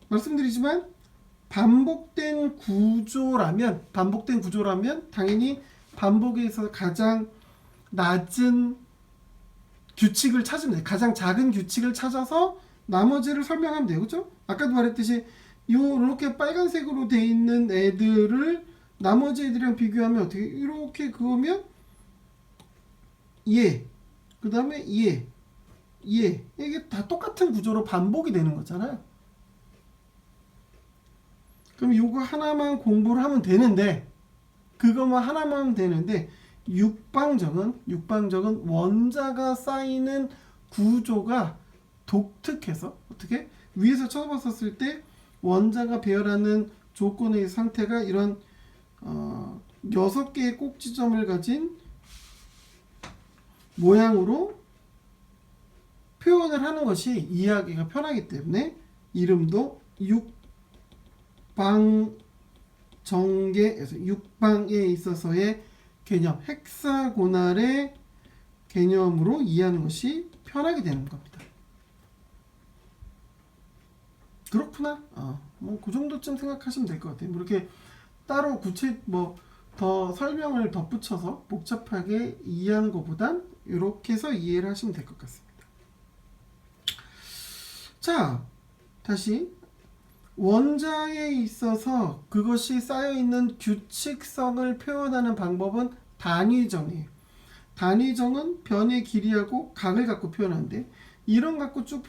말씀드리지만 반복된 구조라면 당연히 반복에서 가장 낮은 규칙을 찾으면 돼요. 가장 작은 규칙을 찾아서 나머지를 설명하면 돼요. 그죠? 아까도 말했듯이 이렇게 빨간색으로 돼 있는 애들을 나머지 애들이랑 비교하면 어떻게 이렇게 그으면 그 다음에 이게 다 똑같은 구조로 반복이 되는 거잖아요. 그럼 이거 하나만 공부를 하면 되는데 그것만 하나만 하면 되는데 육방정은 원자가 쌓이는 구조가 독특해서 어떻게 위에서 쳐다봤었을 때 원자가 배열하는 조건의 상태가 이런 6개의 꼭지점을 가진 모양으로 표현을 하는 것이 이해하기가 편하기 때문에 이름도 육방정계에서 육방에 있어서의 개념, 헥사고날의 개념으로 이해하는 것이 편하게 되는 겁니다. 그렇구나. 뭐 그 정도쯤 생각하시면 될 것 같아요. 뭐 이렇게 따로 더 설명을 덧붙여서 복잡하게 이해하는 것보단 이렇게 해서 이해를 하시면 될 것 같습니다. 자, 다시 원자에 있어서 그것이 쌓여있는 규칙성을 표현하는 방법은 단위정이에요. 단위정은 변의 길이하고 각을 갖고 표현하는데 이런 갖고 쭉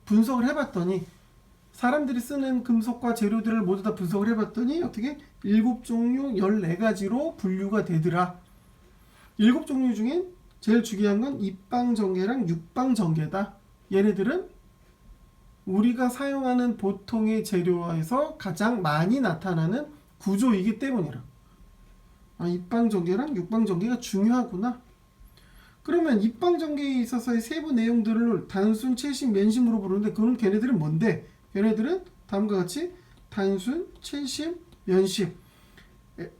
분석을 해봤더니 사람들이 쓰는 금속과 재료들을 모두 다 분석을 해봤더니 어떻게 7종류 14가지로 분류가 되더라. 7종류 중에 제일 중요한 건 입방정계랑 육방정계다. 얘네들은 우리가 사용하는 보통의 재료에서 가장 많이 나타나는 구조이기 때문이라. 입방전개랑 육방전개가 중요하구나. 그러면 입방전개에 있어서의 세부 내용들을 단순, 채심, 면심으로 부르는데 그럼 걔네들은 뭔데? 걔네들은 다음과 같이 단순, 채심, 면심,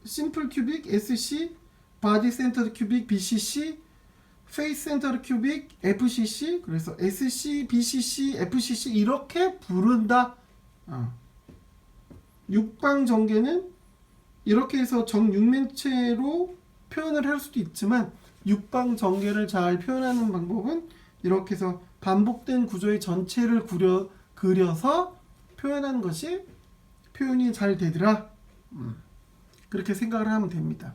심플 큐빅, SC, 바디 센터드 큐빅, BCC, 페이스 센터드 큐빅, FCC, 그래서 SC, BCC, FCC 이렇게 부른다. 육방전개는 이렇게 해서 정육면체로 표현을 할 수도 있지만 육방전개를 잘 표현하는 방법은 이렇게 해서 반복된 구조의 전체를 그려서 표현하는 것이 표현이 잘 되더라. 그렇게 생각을 하면 됩니다.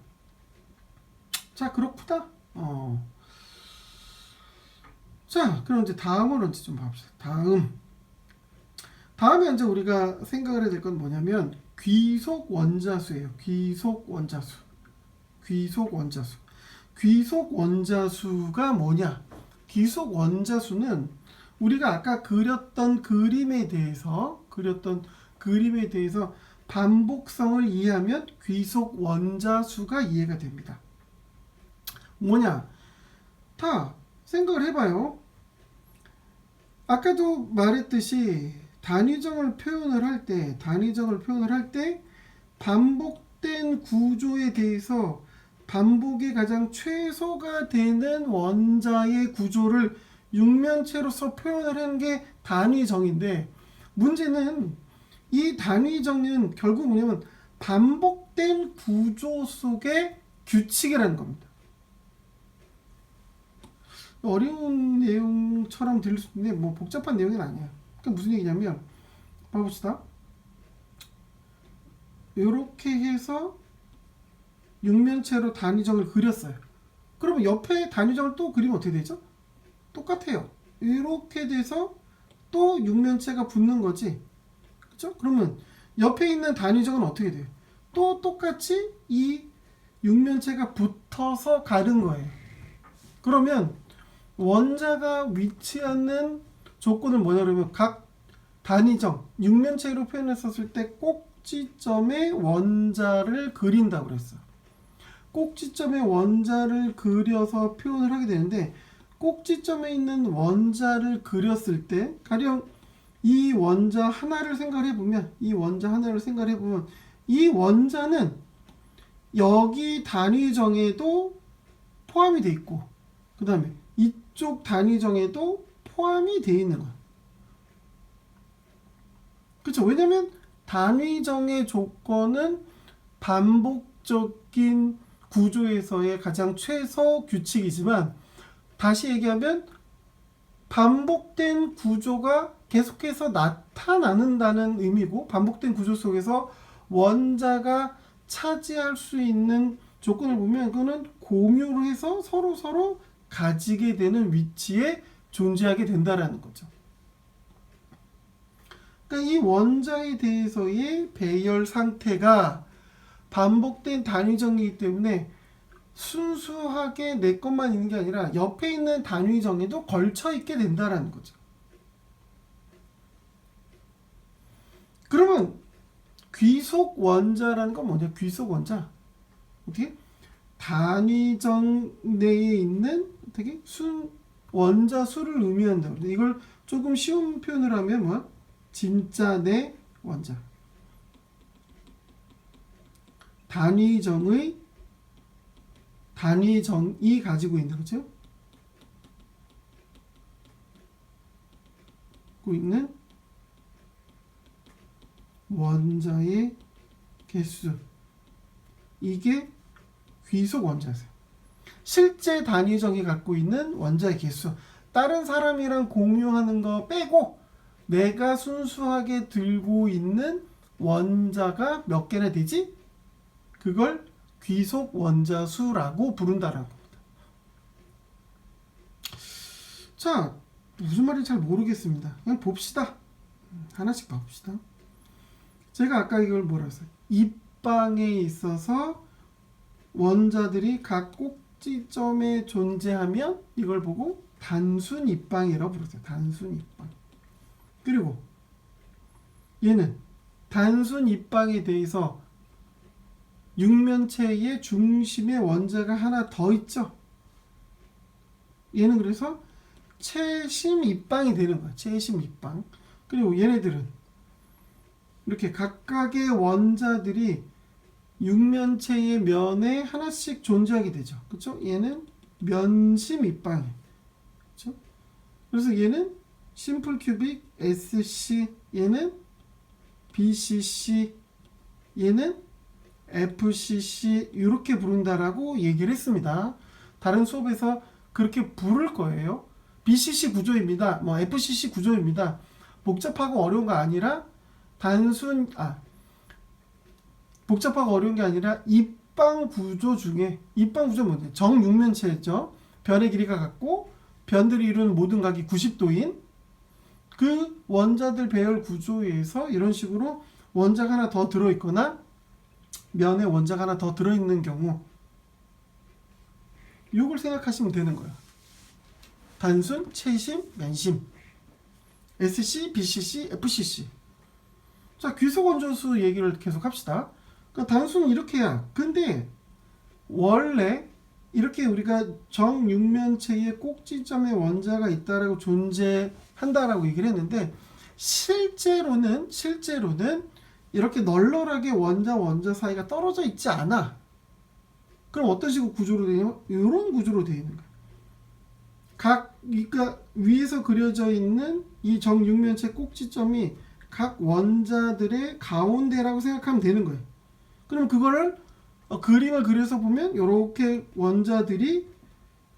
자, 그렇구나. 자, 그럼 이제 다음으로 이제 좀 봅시다. 다음에 이제 우리가 생각을 해야 될 건 뭐냐면 귀속 원자수예요. 귀속 원자수가 뭐냐? 귀속 원자수는 우리가 아까 그렸던 그림에 대해서 반복성을 이해하면 귀속 원자 수가 이해가 됩니다. 뭐냐? 다 생각을 해봐요. 아까도 말했듯이 단위정을 표현을 할 때 반복된 구조에 대해서 반복이 가장 최소가 되는 원자의 구조를 육면체로서 표현을 하는 게 단위정인데, 문제는 이 단위정은 결국 뭐냐면 반복된 구조 속의 규칙이라는 겁니다. 어려운 내용처럼 들릴 수 있는데 뭐 복잡한 내용은 아니야. 그러니까 무슨 얘기냐면, 봐봅시다. 이렇게 해서 육면체로 단위정을 그렸어요. 그러면 옆에 단위정을 또 그리면 어떻게 되죠? 똑같아요. 이렇게 돼서 또 육면체가 붙는 거지. 그렇죠? 그러면 옆에 있는 단위정은 어떻게 돼요? 또 똑같이 이 육면체가 붙어서 가는 거예요. 그러면 원자가 위치하는 조건은 뭐냐 그러면 각 단위정, 육면체로 표현했었을 때 꼭지점에 원자를 그린다고 그랬어요. 꼭지점에 원자를 그려서 표현을 하게 되는데, 꼭지점에 있는 원자를 그렸을 때 가령 이 원자 하나를 생각해보면 이 원자는 여기 단위정에도 포함이 돼 있고 그 다음에 이쪽 단위정에도 포함이 돼 있는 거야. 그렇죠? 왜냐면 단위정의 조건은 반복적인 구조에서의 가장 최소 규칙이지만, 다시 얘기하면 반복된 구조가 계속해서 나타나는다는 의미고, 반복된 구조 속에서 원자가 차지할 수 있는 조건을 보면 그거는 공유를 해서 서로 가지게 되는 위치에 존재하게 된다라는 거죠. 그러니까 이 원자에 대해서의 배열 상태가 반복된 단위정이기 때문에 순수하게 내 것만 있는 게 아니라 옆에 있는 단위정에도 걸쳐 있게 된다라는 거죠. 그러면 귀속 원자라는 건 뭐냐? 귀속 원자 어떻게? 단위정 내에 있는 어떻게? 원자 수를 의미한다. 이걸 조금 쉬운 표현을 하면 뭐야? 진짜 내 원자. 단위정이 가지고 있는 거죠. 있는 원자의 개수. 이게 귀속 원자세요. 실제 단위정이 갖고 있는 원자의 개수. 다른 사람이랑 공유하는 거 빼고 내가 순수하게 들고 있는 원자가 몇 개나 되지? 그걸 귀속 원자 수라고 부른다라는 겁니다. 자, 무슨 말인지 잘 모르겠습니다. 그냥 봅시다. 하나씩 봐봅시다. 제가 아까 이걸 뭐라 했어요? 입방에 있어서 원자들이 각 꼭지점에 존재하면 이걸 보고 단순 입방이라고 부르세요. 단순 입방. 그리고 얘는 단순 입방에 대해서 육면체의 중심에 원자가 하나 더 있죠. 얘는 그래서 최심 입방이 되는 거야. 최심 입방. 그리고 얘네들은 이렇게 각각의 원자들이 육면체의 면에 하나씩 존재하게 되죠. 그렇죠? 얘는 면심 입방이에요. 그렇죠? 그래서 얘는 심플 큐빅 SC, 얘는 BCC, 얘는 FCC 이렇게 부른다라고 얘기를 했습니다. 다른 수업에서 그렇게 부를 거예요. BCC 구조입니다. 뭐 FCC 구조입니다. 복잡하고 어려운 거 아니라 복잡하고 어려운 게 아니라 입방 구조 중에, 입방 구조 뭔데? 정육면체죠. 변의 길이가 같고 변들이 이루는 모든 각이 90도인 그 원자들 배열 구조에서 이런 식으로 원자가 하나 더 들어있거나 면에 원자가 하나 더 들어있는 경우, 이걸 생각하시면 되는 거예요. 단순, 최심, 면심, SC, BCC, FCC. 자, 귀속 원소수 얘기를 계속 합시다. 그러니까 단수는 이렇게 해야. 근데 원래 이렇게 우리가 정육면체의 꼭지점에 원자가 있다라고 존재한다라고 얘기를 했는데 실제로는 이렇게 널널하게 원자 사이가 떨어져 있지 않아. 그럼 어떤 식으로 구조로 되냐면 이런 구조로 되어 있는 거야. 그러니까 위에서 그려져 있는 이 정육면체 꼭지점이 각 원자들의 가운데라고 생각하면 되는 거예요. 그럼 그거를 그림을 그려서 보면 이렇게 원자들이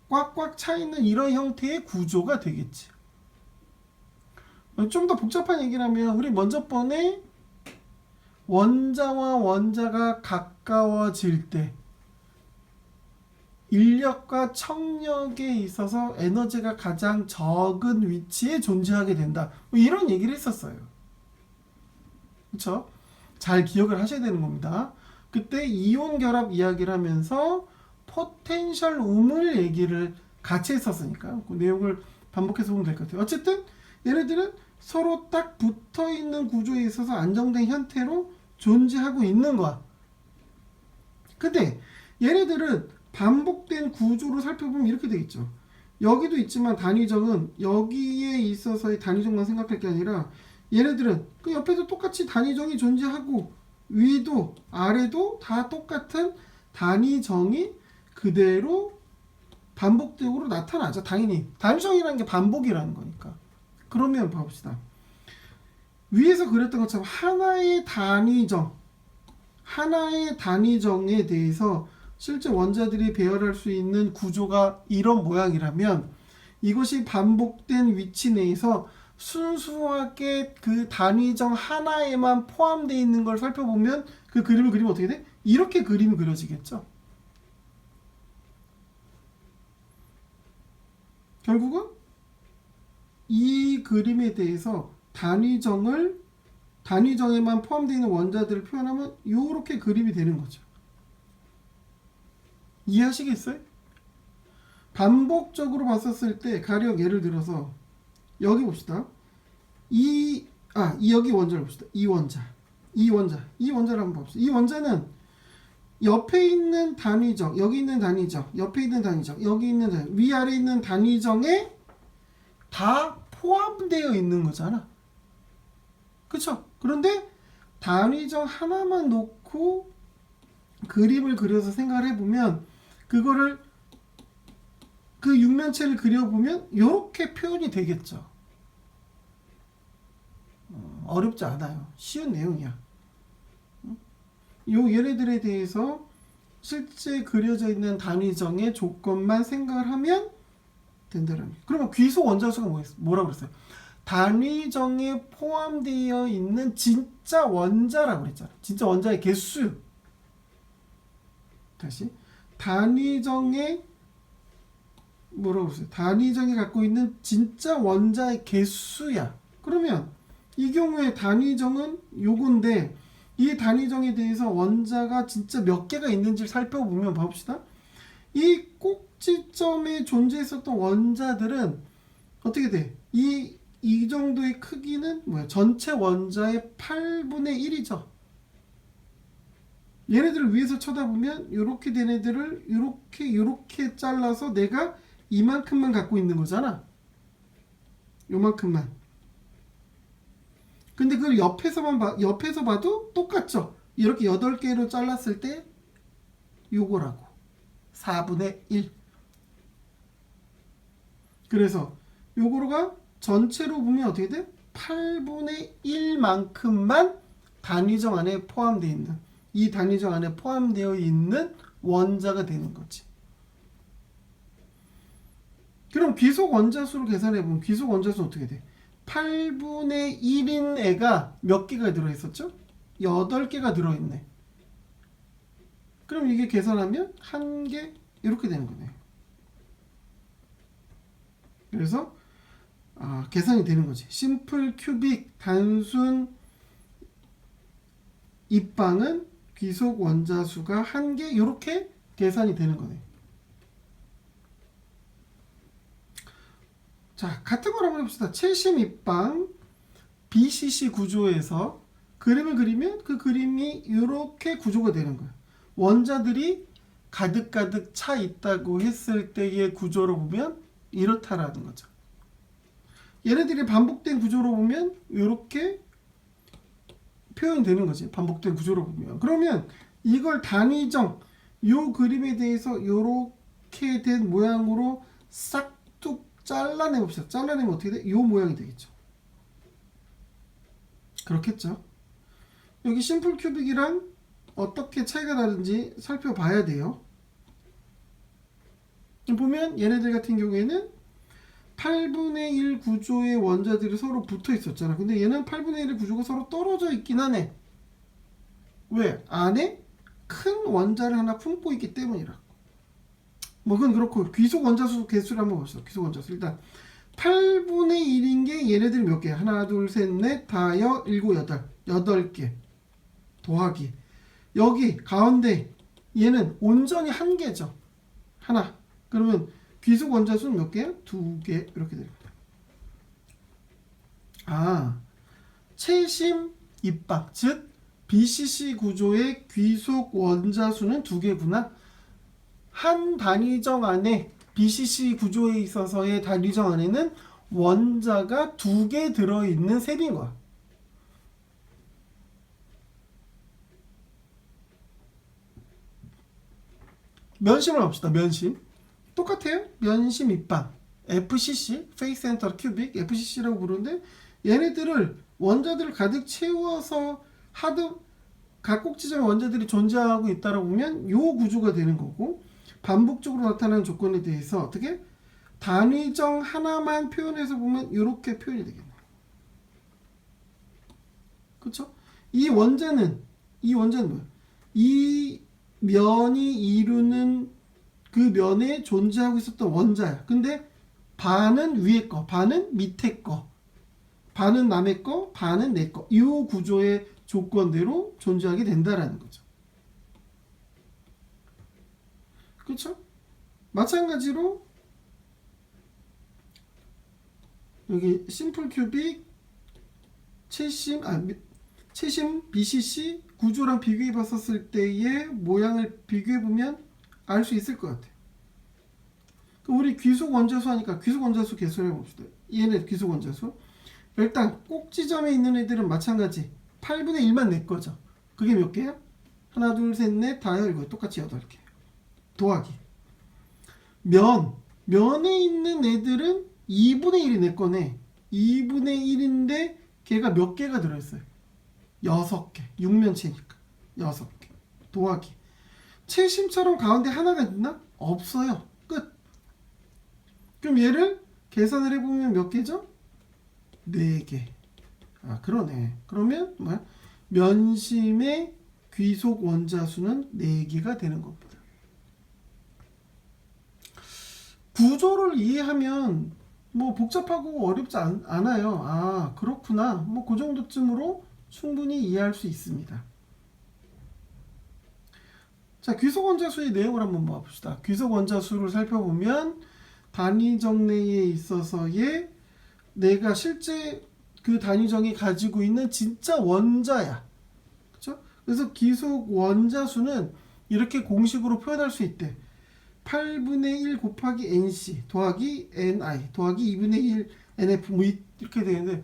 꽉꽉 차 있는 이런 형태의 구조가 되겠지. 좀 더 복잡한 얘기를 하면 우리 먼저 번에 원자와 원자가 가까워질 때 인력과 청력에 있어서 에너지가 가장 적은 위치에 존재하게 된다. 뭐 이런 얘기를 했었어요. 그렇죠? 잘 기억을 하셔야 되는 겁니다. 그때 이온 결합 이야기를 하면서 포텐셜 우물 얘기를 같이 했었으니까 그 내용을 반복해서 보면 될 것 같아요. 어쨌든 얘네들은 서로 딱 붙어 있는 구조에 있어서 안정된 형태로 존재하고 있는 거야. 근데 얘네들은 반복된 구조로 살펴보면 이렇게 되겠죠. 여기도 있지만 단위정은 여기에 있어서의 단위정만 생각할 게 아니라 얘네들은 그 옆에도 똑같이 단위정이 존재하고 위도 아래도 다 똑같은 단위정이 그대로 반복적으로 나타나죠. 당연히 단위정이라는 게 반복이라는 거니까. 그러면 봐봅시다. 위에서 그렸던 것처럼 하나의 단위정에 대해서 실제 원자들이 배열할 수 있는 구조가 이런 모양이라면 이것이 반복된 위치 내에서 순수하게 그 단위정 하나에만 포함되어 있는 걸 살펴보면 그 그림을 그리면 어떻게 돼? 이렇게 그림이 그려지겠죠. 결국은 이 그림에 대해서 단위정에만 포함되어 있는 원자들을 표현하면 이렇게 그림이 되는 거죠. 이해하시겠어요? 반복적으로 봤었을 때 가령 예를 들어서 여기 봅시다. 여기 원자를 봅시다. 이 원자를 한번 봅시다. 이 원자는 옆에 있는 단위정, 여기 있는 단위정, 옆에 있는 단위정, 여기 있는 단위정, 위아래 있는 단위정에 다 포함되어 있는 거잖아. 그쵸? 그런데 단위정 하나만 놓고 그림을 그려서 생각을 해보면 그거를 그 육면체를 그려보면 이렇게 표현이 되겠죠. 어렵지 않아요. 쉬운 내용이야. 요 얘네들에 대해서 실제 그려져 있는 단위정의 조건만 생각을 하면 된다는 거예요. 그러면 귀속 원자수가 뭐라고 그랬어요? 단위정에 포함되어 있는 진짜 원자라고 그랬잖아. 진짜 원자의 개수. 다시 단위정에 뭐라고 그랬어요? 단위정이 갖고 있는 진짜 원자의 개수야. 그러면 이 경우에 단위정은 요건데 이 단위정에 대해서 원자가 진짜 몇 개가 있는지를 살펴보면 봅시다. 이 꼭지점에 존재했었던 원자들은 어떻게 돼? 이 정도의 크기는 뭐야? 전체 원자의 8분의 1이죠. 얘네들을 위에서 쳐다보면 이렇게 된 애들을 이렇게 잘라서 내가 이만큼만 갖고 있는 거잖아. 요만큼만. 근데 그걸 옆에서 봐도 똑같죠. 이렇게 8개로 잘랐을 때 요거라고. 4분의 1. 그래서 요거가 전체로 보면 어떻게 돼? 8분의 1만큼만 단위정 안에 포함되어 있는, 이 단위정 안에 포함되어 있는 원자가 되는 거지. 그럼 귀속 원자수를 계산해 보면 귀속 원자수는 어떻게 돼? 8분의 1인 애가 몇 개가 들어있었죠? 8개가 들어있네. 그럼 이게 계산하면 1개 이렇게 되는 거네요. 그래서 계산이 되는 거지. 심플 큐빅 단순 입방은 귀속 원자수가 1개 이렇게 계산이 되는 거네. 자, 같은 걸 한번 해봅시다. 70 입방 BCC 구조에서 그림을 그리면 그 그림이 이렇게 구조가 되는 거야. 원자들이 가득가득 차 있다고 했을 때의 구조로 보면 이렇다라는 거죠. 얘네들이 반복된 구조로 보면 이렇게 표현이 되는 거지. 반복된 구조로 보면. 그러면 이걸 단위정 요 그림에 대해서 이렇게 된 모양으로 싹둑 잘라내 봅시다. 잘라내면 어떻게 돼? 요 모양이 되겠죠. 그렇겠죠. 여기 심플 큐빅이랑 어떻게 차이가 나는지 살펴봐야 돼요. 보면 얘네들 같은 경우에는 8분의 1 구조의 원자들이 서로 붙어 있었잖아. 근데 얘는 8분의 1의 구조가 서로 떨어져 있긴 하네. 왜? 안에 큰 원자를 하나 품고 있기 때문이라. 뭐 그건 그렇고 귀속 원자수 개수를 한번 봅시다. 귀속 원자수 일단 8분의 1인 게 얘네들이 몇 개? 하나, 둘, 셋, 넷, 다여, 일곱, 여덟. 8개 더하기 여기 가운데 얘는 온전히 한 개죠. 하나. 그러면 귀속 원자수는 몇 개야? 2개 이렇게 됩니다. 채심 입방 즉 BCC 구조의 귀속 원자수는 2개구나. 한 단위정 안에 BCC 구조에 있어서의 단위정 안에는 원자가 2개 들어있는 셈인 거야. 면심을 합시다. 면심 똑같아요. 면심 입방 FCC 페이스 센터 큐빅 FCC라고 부르는데 얘네들을 원자들을 가득 채워서 각 꼭지점에 원자들이 존재하고 있다고 보면 요 구조가 되는 거고, 반복적으로 나타나는 조건에 대해서 어떻게 단위정 하나만 표현해서 보면 이렇게 표현이 되겠네요. 그렇죠? 이 원자는 뭐야? 이 면이 이루는 그 면에 존재하고 있었던 원자야. 근데 반은 위에 거, 반은 밑에 거, 반은 남의 거, 반은 내 거. 이 구조의 조건대로 존재하게 된다라는 거죠. 그렇죠? 마찬가지로 여기 심플 큐빅 채심 BCC 구조랑 비교해 봤었을 때의 모양을 비교해 보면 알 수 있을 것 같아요. 우리 귀속 원자수 하니까 귀속 원자수 개수를 해봅시다. 얘네 귀속 원자수. 일단 꼭지점에 있는 애들은 마찬가지 8분의 1만 내 거죠. 그게 몇 개야? 하나, 둘, 셋, 넷, 다 이거 똑같이 8개. 더하기 면에 있는 애들은 2분의 1이 내 거네. 2분의 1인데 걔가 몇 개가 들어있어요? 6개. 6면체니까 6개. 더하기 채심처럼 가운데 하나가 있나? 없어요. 끝. 그럼 얘를 계산을 해보면 몇 개죠? 4개. 그러네. 그러면 뭐야? 면심의 귀속 원자수는 4개가 되는 겁니다. 구조를 이해하면 뭐 복잡하고 어렵지 않아요. 그렇구나. 뭐 그 정도쯤으로 충분히 이해할 수 있습니다. 자, 귀속 원자수의 내용을 한번 봐봅시다. 귀속 원자수를 살펴보면 단위정 내에 있어서의 내가 실제 그 단위정이 가지고 있는 진짜 원자야. 그렇죠? 그래서 귀속 원자수는 이렇게 공식으로 표현할 수 있대. 8분의 1 곱하기 NC 더하기 NI 더하기 2분의 1 NF 뭐 이렇게 되는데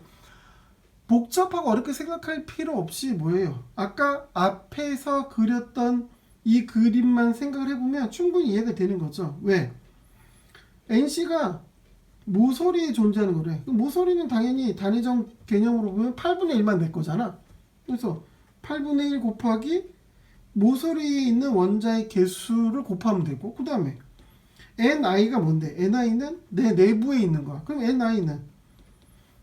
복잡하고 어렵게 생각할 필요 없이 뭐예요? 아까 앞에서 그렸던 이 그림만 생각을 해보면 충분히 이해가 되는 거죠. 왜? NC가 모서리에 존재하는 거래. 모서리는 당연히 단위정 개념으로 보면 8분의 1만 낼 거잖아. 그래서 8분의 1 곱하기 모서리에 있는 원자의 개수를 곱하면 되고, 그 다음에 NI가 뭔데? NI는 내 내부에 있는 거야. 그럼 NI는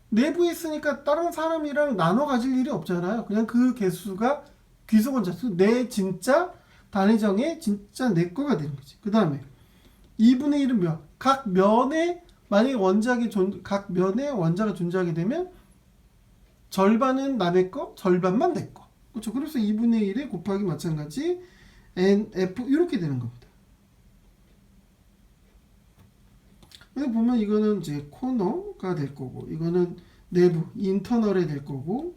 내부에 있으니까 다른 사람이랑 나눠 가질 일이 없잖아요. 그냥 그 개수가 귀속 원자수 내 진짜 단위정의 진짜 내 거가 되는 거지. 그 다음에 2분의 1은 몇? 각 면에 만약에 각 면에 원자가 존재하게 되면 절반은 남의 거, 절반만 내 거. 그렇죠. 그래서 2분의 1에 곱하기 마찬가지 NF 이렇게 되는 겁니다. 여기 보면 이거는 이제 코너가 될 거고, 이거는 내부 인터널에 될 거고,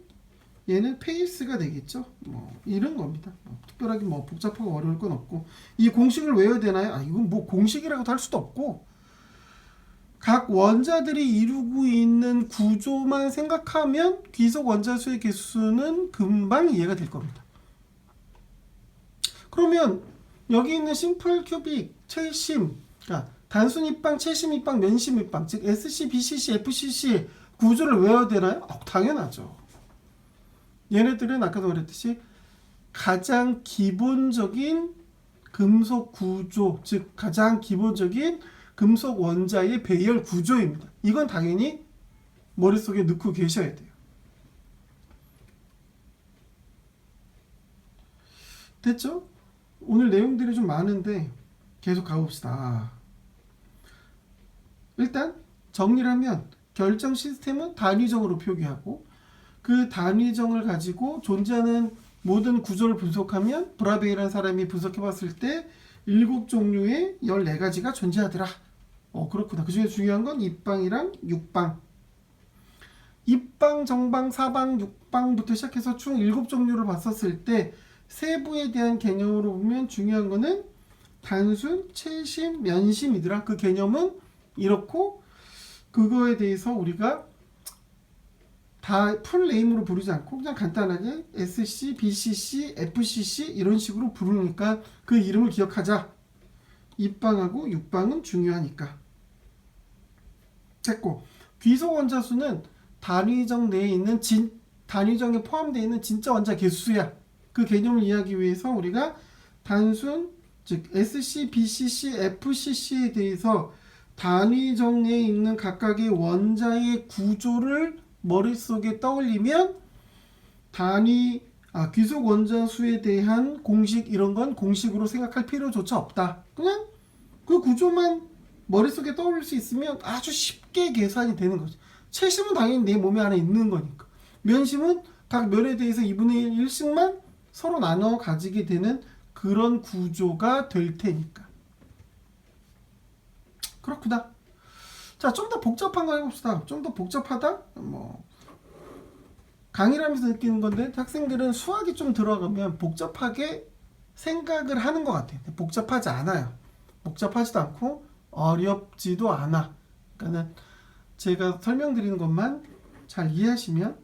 얘는 페이스가 되겠죠. 뭐 이런 겁니다. 특별하게 뭐 복잡하고 어려울 건 없고 이 공식을 외워야 되나요? 이건 뭐 공식이라고도 할 수도 없고 각 원자들이 이루고 있는 구조만 생각하면 귀속 원자수의 개수는 금방 이해가 될 겁니다. 그러면 여기 있는 심플 큐빅, 최심, 그러니까 단순 입방, 최심 입방, 면심 입방, 즉 SC, BCC, FCC 구조를 외워야 되나요? 당연하죠. 얘네들은 아까도 그랬듯이 가장 기본적인 금속 구조, 즉 가장 기본적인 금속 원자의 배열 구조입니다. 이건 당연히 머릿속에 넣고 계셔야 돼요. 됐죠? 오늘 내용들이 좀 많은데 계속 가봅시다. 일단 정리를 하면 결정 시스템은 단위정으로 표기하고 그 단위정을 가지고 존재하는 모든 구조를 분석하면 브라베이라는 사람이 분석해봤을 때 7종류의 14가지가 존재하더라. 그렇구나. 그 중에 중요한 건 입방이랑 육방. 입방, 정방, 사방, 육방부터 시작해서 총 7종류를 봤었을 때 세부에 대한 개념으로 보면 중요한 거는 단순, 최심, 면심이더라. 그 개념은 이렇고 그거에 대해서 우리가 다 풀네임으로 부르지 않고 그냥 간단하게 SC, BCC, FCC 이런 식으로 부르니까 그 이름을 기억하자. 입방하고 육방은 중요하니까. 됐고 귀속 원자수는 단위정 내에 있는 단위정에 포함되어 있는 진짜 원자 개수야. 그 개념을 이해하기 위해서 우리가 단순 즉 SC, BCC, FCC에 대해서 단위정 내에 있는 각각의 원자의 구조를 머릿속에 떠올리면 귀속 원자수에 대한 공식 이런 건 공식으로 생각할 필요조차 없다. 그냥 그 구조만 머릿속에 떠올릴 수 있으면 아주 쉽게 계산이 되는 거죠. 최심은 당연히 내 몸에 안에 있는 거니까. 면심은 각 면에 대해서 2분의 1씩만 서로 나눠 가지게 되는 그런 구조가 될 테니까. 그렇구나. 자, 좀 더 복잡한 거 해봅시다. 좀 더 복잡하다? 강의를 하면서 느끼는 건데 학생들은 수학이 좀 들어가면 복잡하게 생각을 하는 것 같아요. 복잡하지 않아요. 복잡하지도 않고 어렵지도 않아. 그러니까 제가 설명드리는 것만 잘 이해하시면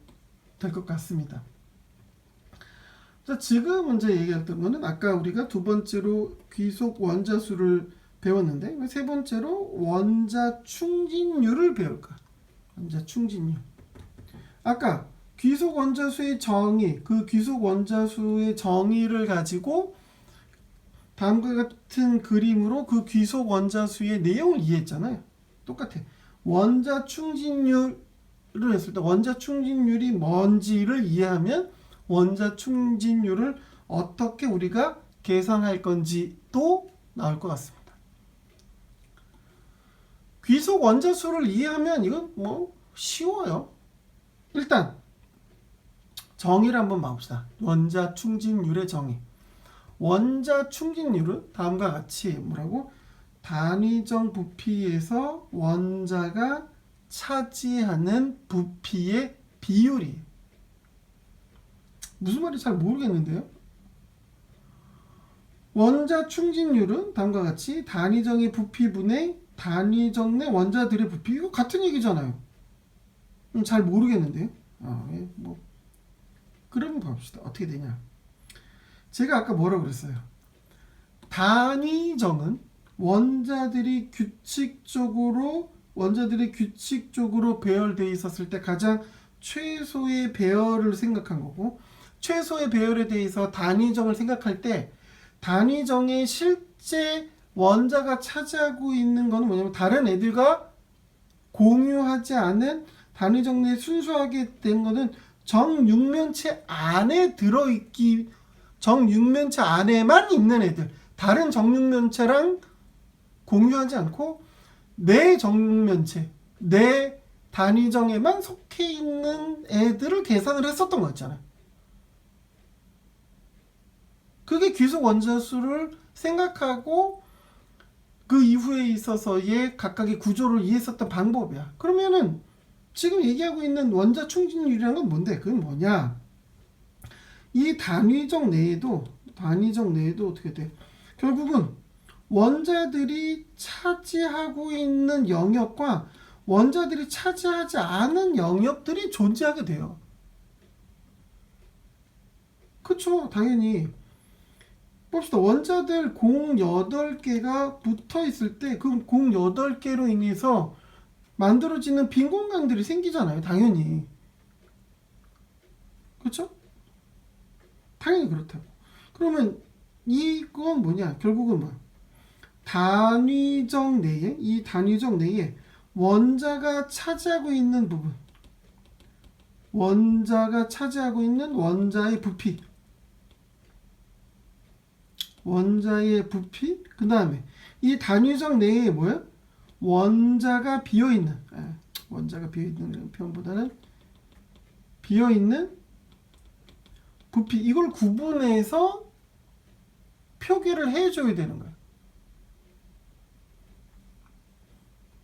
될 것 같습니다. 자, 지금 이제 얘기했던 거는 아까 우리가 두 번째로 귀속 원자수를 배웠는데 세 번째로 원자 충진율을 배울 거야. 원자 충진율. 아까 귀속 원자수의 정의, 그 귀속 원자수의 정의를 가지고 다음과 같은 그림으로 그 귀속 원자수의 내용을 이해했잖아요. 똑같아. 원자 충진율을 했을 때 원자 충진율이 뭔지를 이해하면 원자 충진율을 어떻게 우리가 계산할 건지도 나올 것 같습니다. 귀속 원자수를 이해하면 이건 쉬워요. 일단 정의를 한번 봐봅시다. 원자 충진율의 정의. 원자 충진율은 다음과 같이 뭐라고? 단위정 부피에서 원자가 차지하는 부피의 비율이에요. 무슨 말인지 잘 모르겠는데요. 원자 충진율은 다음과 같이 단위정의 부피분의 단위정 내 원자들의 부피. 이거 같은 얘기잖아요. 잘 모르겠는데요. 그러면 봅시다. 어떻게 되냐. 제가 아까 뭐라고 그랬어요. 단위정은 원자들이 규칙적으로 배열되어 있었을 때 가장 최소의 배열을 생각한 거고, 최소의 배열에 대해서 단위정을 생각할 때 단위정의 실제 원자가 차지하고 있는 거는 뭐냐면 다른 애들과 공유하지 않은 단위정 내 순수하게 된 거는 정육면체 안에 들어있기, 정육면체 안에만 있는 애들, 다른 정육면체랑 공유하지 않고 내 정육면체, 내 단위정에만 속해 있는 애들을 계산을 했었던 거였잖아요. 그게 귀속 원자수를 생각하고 그 이후에 있어서의 각각의 구조를 이해했었던 방법이야. 그러면은 지금 얘기하고 있는 원자 충진율이라는 건 뭔데? 그건 뭐냐? 이 단위적 내에도 어떻게 돼? 결국은 원자들이 차지하고 있는 영역과 원자들이 차지하지 않은 영역들이 존재하게 돼요. 그쵸? 당연히. 봅시다. 원자들 공 8개가 붙어 있을 때 그 공 8개로 인해서 만들어지는 빈 공간들이 생기잖아요. 당연히. 그쵸? 당연히 그렇다고. 그러면 이건 뭐냐? 결국은 뭐야? 단위적 내에, 이 단위적 내에 원자가 차지하고 있는 부분, 원자가 차지하고 있는 원자의 부피, 그 다음에 이 단위적 내에 뭐야? 원자가 비어있는, 원자가 비어있는 표현보다는 비어있는 부피, 이걸 구분해서 표기를 해줘야 되는 거야.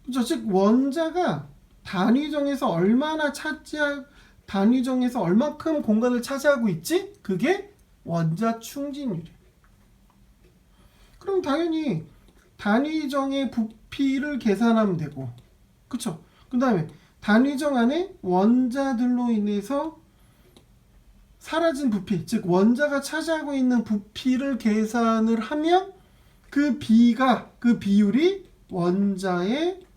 그렇죠? 즉 원자가 단위정에서 얼마큼 공간을 차지하고 있지? 그게 원자 충진율이야. 그럼 당연히 단위정의 부피를 계산하면 되고, 그쵸? 그 다음에 단위정 안에 원자들로 인해서 사라진 부피, 즉 원자가 차지하고 있는 부피를 계산을 하면 그 비율이 원자의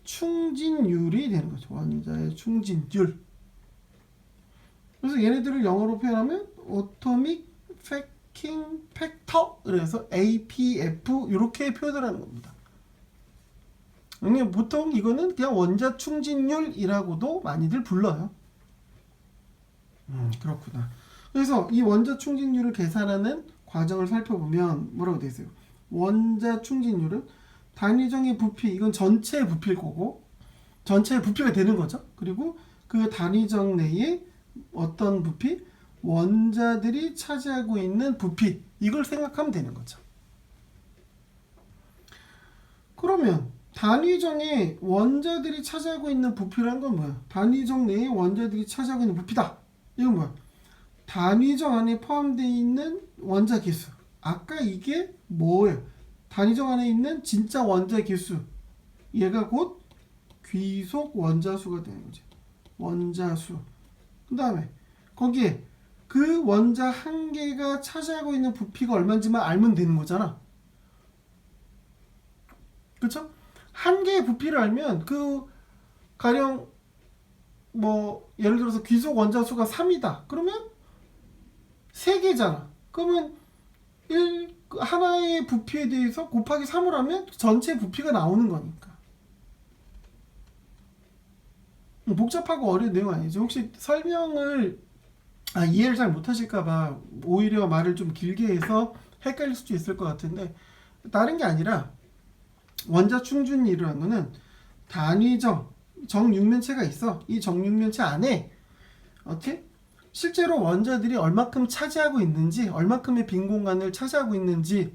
충진율이 되는 거죠. 원자의 충진율. 그래서 얘네들을 영어로 표현하면 Atomic Packing Factor, 그래서 APF 이렇게 표현을 하는 겁니다. 보통 이거는 그냥 원자 충진율이라고도 많이들 불러요. 그렇구나. 그래서 이 원자 충진율을 계산하는 과정을 살펴보면 뭐라고 되어 있어요? 원자 충진율은 단위정의 부피, 이건 전체의 부피일 거고, 전체의 부피가 되는 거죠. 그리고 그 단위정 내에 어떤 부피? 원자들이 차지하고 있는 부피, 이걸 생각하면 되는 거죠. 그러면 단위정에 원자들이 차지하고 있는 부피라는 건 뭐야? 단위정 내에 원자들이 차지하고 있는 부피다. 이건 뭐야? 단위정 안에 포함되어 있는 원자 개수. 아까 이게 뭐예요? 단위정 안에 있는 진짜 원자 개수. 얘가 곧 귀속 원자수가 되는 거죠. 원자수. 그 다음에 거기에 그 원자 한 개가 차지하고 있는 부피가 얼마인지만 알면 되는 거잖아. 그쵸? 한 개의 부피를 알면 그 가령 뭐 예를 들어서 귀속 원자수가 3이다. 그러면 3개잖아. 그러면 하나의 부피에 대해서 곱하기 3을 하면 전체 부피가 나오는 거니까. 복잡하고 어려운 내용 아니죠. 혹시 설명을 이해를 잘 못하실까봐 오히려 말을 좀 길게 해서 헷갈릴 수도 있을 것 같은데, 다른 게 아니라 원자 충진율이라는 거는 단위정 정육면체가 있어. 이 정육면체 안에 어떻게 실제로 원자들이 얼마큼 차지하고 있는지, 얼마큼의 빈 공간을 차지하고 있는지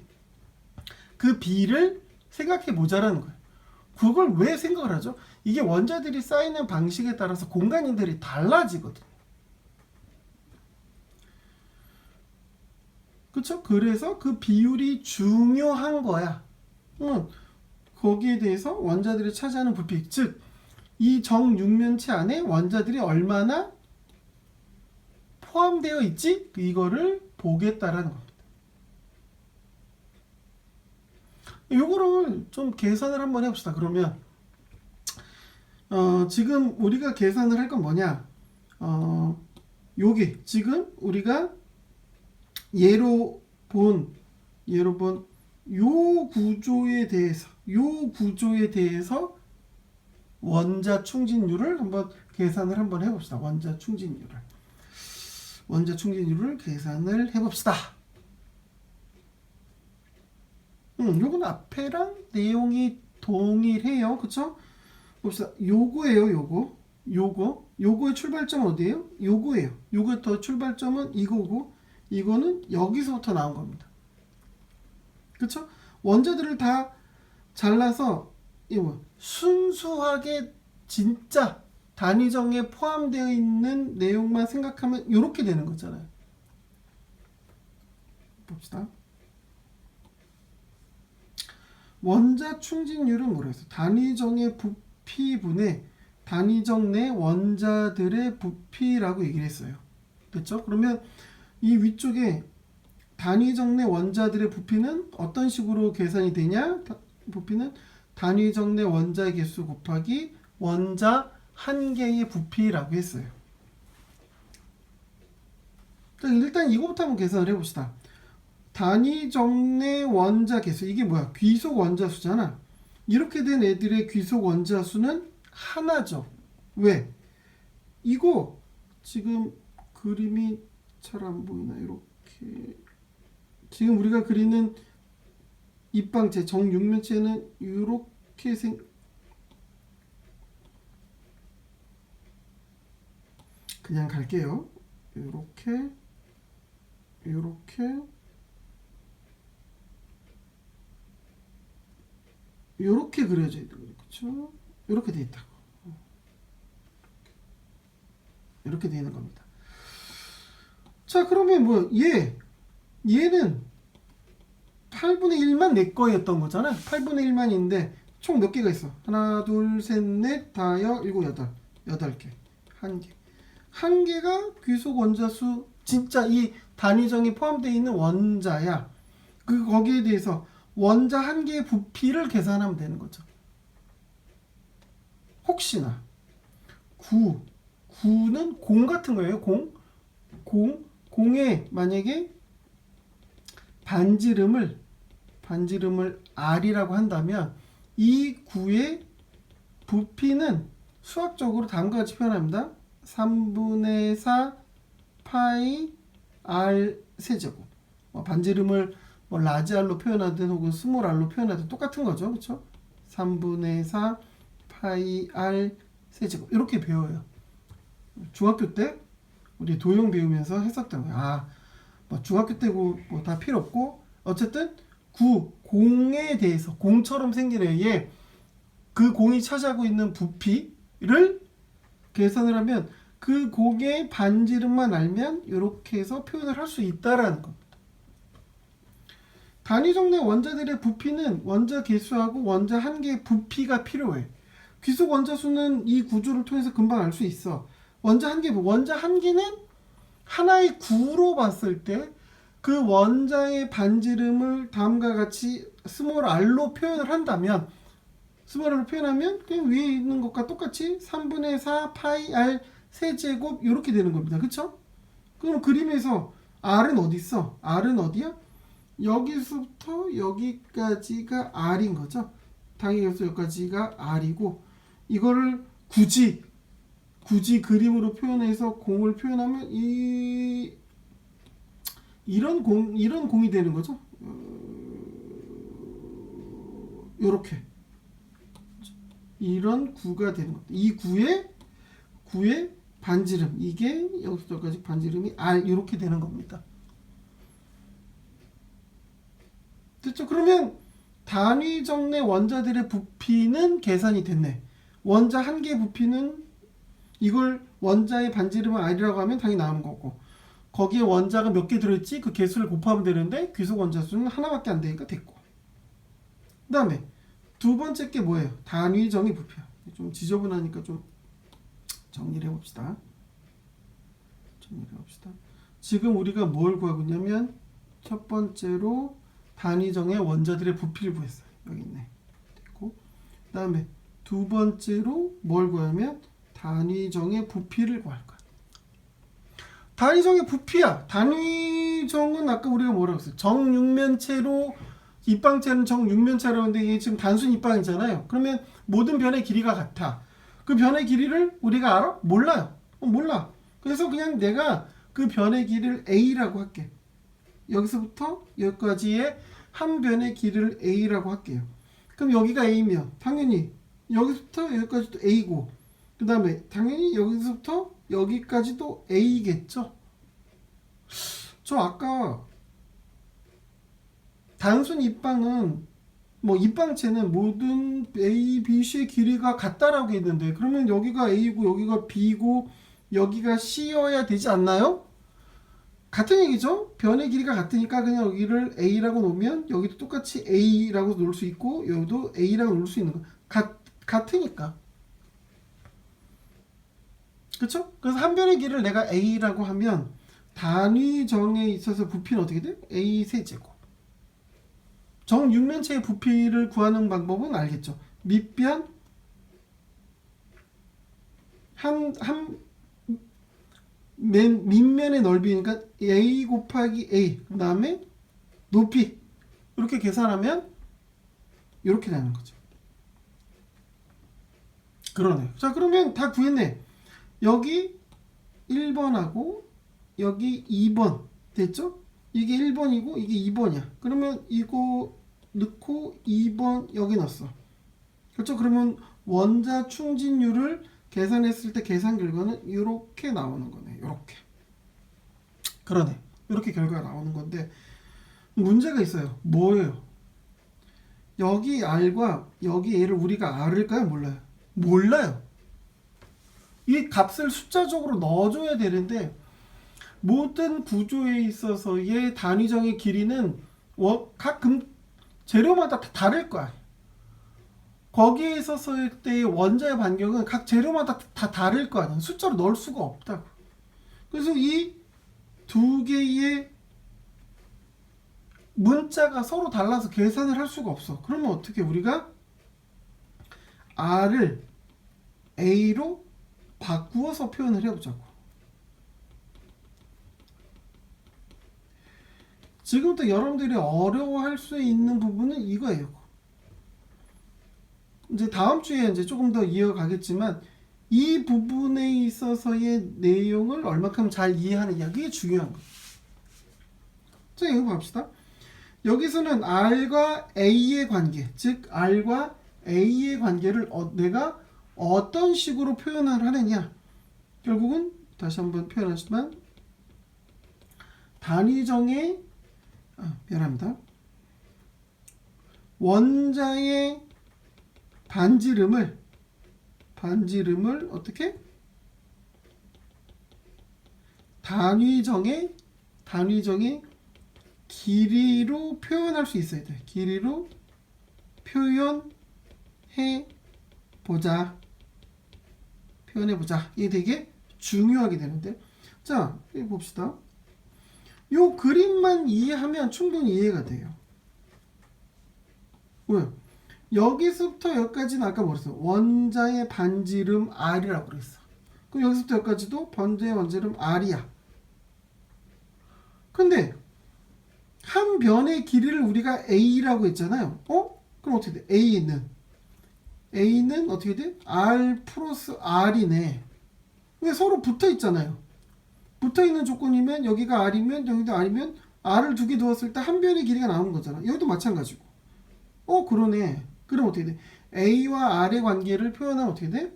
그 비를 생각해 보자라는 거예요. 그걸 왜 생각을 하죠? 이게 원자들이 쌓이는 방식에 따라서 공간들이 달라지거든. 그쵸? 그래서 그 비율이 중요한 거야. 거기에 대해서 원자들이 차지하는 부피, 즉 이 정육면체 안에 원자들이 얼마나 포함되어 있지? 이거를 보겠다라는 겁니다. 요거를 좀 계산을 한번 해봅시다. 그러면 지금 우리가 계산을 할 건 뭐냐? 요게 지금 우리가 예로 본 요 구조에 대해서 원자 충진율을 한번 계산을 한번 해봅시다. 원자 충진율을 계산을 해봅시다. 요건 앞에랑 내용이 동일해요. 그쵸? 봅시다. 요거예요. 요거의 출발점은 어디예요? 요거예요. 요거의 더 출발점은 이거고, 이거는 여기서부터 나온 겁니다. 그쵸? 원자들을 다 잘라서 순수하게 진짜 단위정에 포함되어 있는 내용만 생각하면 이렇게 되는 거잖아요. 봅시다. 원자 충진율은 뭐라 했어? 단위정의 부피분의 단위정 내 원자들의 부피라고 얘기를 했어요. 됐죠? 그러면 이 위쪽에 단위정 내 원자들의 부피는 어떤 식으로 계산이 되냐? 부피는 단위정 내 원자 개수 곱하기 원자 한 개의 부피라고 했어요. 일단 이거부터 한번 계산을 해봅시다. 단위정 내 원자 개수, 이게 뭐야? 귀속 원자 수잖아. 이렇게 된 애들의 귀속 원자 수는 하나죠. 왜? 이거 지금 그림이 잘 안 보이나? 이렇게 지금 우리가 그리는 입방체 정육면체는 이렇게 그냥 갈게요. 이렇게 그려져 있는 거죠. 그렇죠? 이렇게 돼 있다고. 이렇게 돼 있는 겁니다. 자, 그러면 뭐 얘는 8분의 1만 내 거였던 거잖아. 8분의 1만인데 총 몇 개가 있어? 하나, 둘, 셋, 넷, 다섯, 일곱, 여덟 개. 한 개가 귀속 원자수, 진짜 이 단위정이 포함되어 있는 원자야. 거기에 대해서 원자 한 개의 부피를 계산하면 되는 거죠. 혹시나 9는 공 같은 거예요. 공에 만약에 반지름을 R이라고 한다면 이 9의 부피는 수학적으로 다음과 같이 표현합니다. 3분의 4 파이 R 세제곱. 반지름을 라지 R로 표현하든 혹은 스몰 R로 표현하든 똑같은 거죠. 그렇죠? 3분의 4 파이 R 세제곱. 이렇게 배워요. 중학교 때 우리 도형 배우면서 했었던 거야. 중학교 때고 다 필요 없고 어쨌든 공에 대해서 공처럼 생긴 애에 그 공이 차지하고 있는 부피를 계산을 하면 그 공의 반지름만 알면 이렇게 해서 표현을 할 수 있다라는 겁니다. 단위정 내 원자들의 부피는 원자 개수하고 원자 한 개의 부피가 필요해. 귀속 원자 수는 이 구조를 통해서 금방 알 수 있어. 원자 한 개는 하나의 구로 봤을 때 그 원자의 반지름을 다음과 같이 스몰 r로 표현을 한다면 그냥 위에 있는 것과 똑같이 3분의 4 파이 r 세제곱 이렇게 되는 겁니다. 그쵸? 그럼 그림에서 r은 어디 있어? r은 어디야? 여기서부터 여기까지가 r인 거죠. 당연히 여기서 여기까지가 r이고 이거를 굳이 그림으로 표현해서 공을 표현하면 이런 공이 되는 거죠. 요렇게 이런 구가 되는 겁니다. 이 구의 반지름, 이게 여기서 여기까지 반지름이 R 이렇게 되는 겁니다. 됐죠? 그러면 단위정 내 원자들의 부피는 계산이 됐네. 원자 한 개의 부피는 이걸 원자의 반지름을 R이라고 하면 당연히 나오는 거고 거기에 원자가 몇 개 들어있지? 그 개수를 곱하면 되는데 귀속 원자 수는 하나밖에 안 되니까 됐고 그 다음에 두 번째 게 뭐예요? 단위정의 부피야. 좀 지저분하니까 좀 정리를 해봅시다. 지금 우리가 뭘 구하고 있냐면 첫 번째로 단위정의 원자들의 부피를 구했어요. 여기 있네. 됐고 그 다음에 두 번째로 뭘 구하면 단위정의 부피를 구할 거야. 단위정의 부피야. 단위정은 아까 우리가 뭐라고 했어요? 정육면체로 입방체는 정육면체라고 하는데 이게 지금 단순 입방이잖아요. 그러면 모든 변의 길이가 같아. 그 변의 길이를 우리가 알아? 몰라요. 몰라. 그래서 그냥 내가 그 변의 길이를 A라고 할게. 여기서부터 여기까지의 한 변의 길이를 A라고 할게요. 그럼 여기가 A면 당연히 여기서부터 여기까지도 A고 그 다음에 당연히 여기서부터 여기까지도 A겠죠. 저 아까 단순 입방은 입방체는 모든 A, B, C의 길이가 같다라고 했는데 그러면 여기가 A고 여기가 B고 여기가 C여야 되지 않나요? 같은 얘기죠. 변의 길이가 같으니까 그냥 여기를 a라고 놓으면 여기도 똑같이 a라고 놓을 수 있고 여기도 a라고 놓을 수 있는 거 같으니까. 그쵸? 그래서 한 변의 길이를 내가 a라고 하면 단위정에 있어서 부피는 어떻게 돼? a 세제곱. 정육면체의 부피를 구하는 방법은 알겠죠? 밑변 밑면의 넓이니까 a 곱하기 a 그 다음에 높이 이렇게 계산하면 이렇게 되는 거죠. 그러네. 자, 그러면 다 구했네. 여기 1번하고 여기 2번 됐죠? 이게 1번이고 이게 2번이야. 그러면 이거 넣고 2번 여기 넣었어. 그렇죠? 그러면 원자 충진율을 계산했을 때 계산 결과는 이렇게 나오는 거네. 이렇게. 그러네. 이렇게 결과가 나오는 건데 문제가 있어요. 뭐예요? 여기 R과 여기 A를 우리가 R일까요? 몰라요. 몰라요. 이 값을 숫자적으로 넣어줘야 되는데 모든 구조에 있어서의 단위정의 길이는 각 재료마다 다 다를 거야. 거기에 있어서의 때의 원자의 반경은 각 재료마다 다 다를 거 아니야. 숫자로 넣을 수가 없다고. 그래서 이 두 개의 문자가 서로 달라서 계산을 할 수가 없어. 그러면 어떻게 우리가 R을 A로 바꾸어서 표현을 해보자고. 지금부터 여러분들이 어려워할 수 있는 부분은 이거예요. 이제 다음 주에 이제 조금 더 이어가겠지만 이 부분에 있어서의 내용을 얼마큼 잘 이해하느냐 그게 중요한 거예요. 자, 이거 봅시다. 여기서는 R과 A의 관계, 즉 R과 A의 관계를 내가 어떤 식으로 표현을 하느냐. 결국은 다시 한번 표현하지만 단위정의 미안합니다. 원자의 반지름을 어떻게? 단위정의 길이로 표현할 수 있어야 돼. 길이로 표현해 보자. 이게 되게 중요하게 되는데. 자, 여기 봅시다. 요 그림만 이해하면 충분히 이해가 돼요. 왜요? 여기서부터 여기까지는 아까 뭐랬어? 원자의 반지름 R이라고 그랬어. 그럼 여기서부터 여기까지도 원자의 반지름 R이야. 근데 한 변의 길이를 우리가 A라고 했잖아요. 그럼 어떻게 돼? A는 어떻게 돼? R 플러스 R이네. 왜 서로 붙어 있잖아요. 붙어 있는 조건이면 여기가 R이면 여기도 R이면 R을 두 개 두었을 때 한 변의 길이가 나오는 거잖아. 여기도 마찬가지고. 그러네. 그럼 어떻게 돼? A와 R의 관계를 표현하면 어떻게 돼?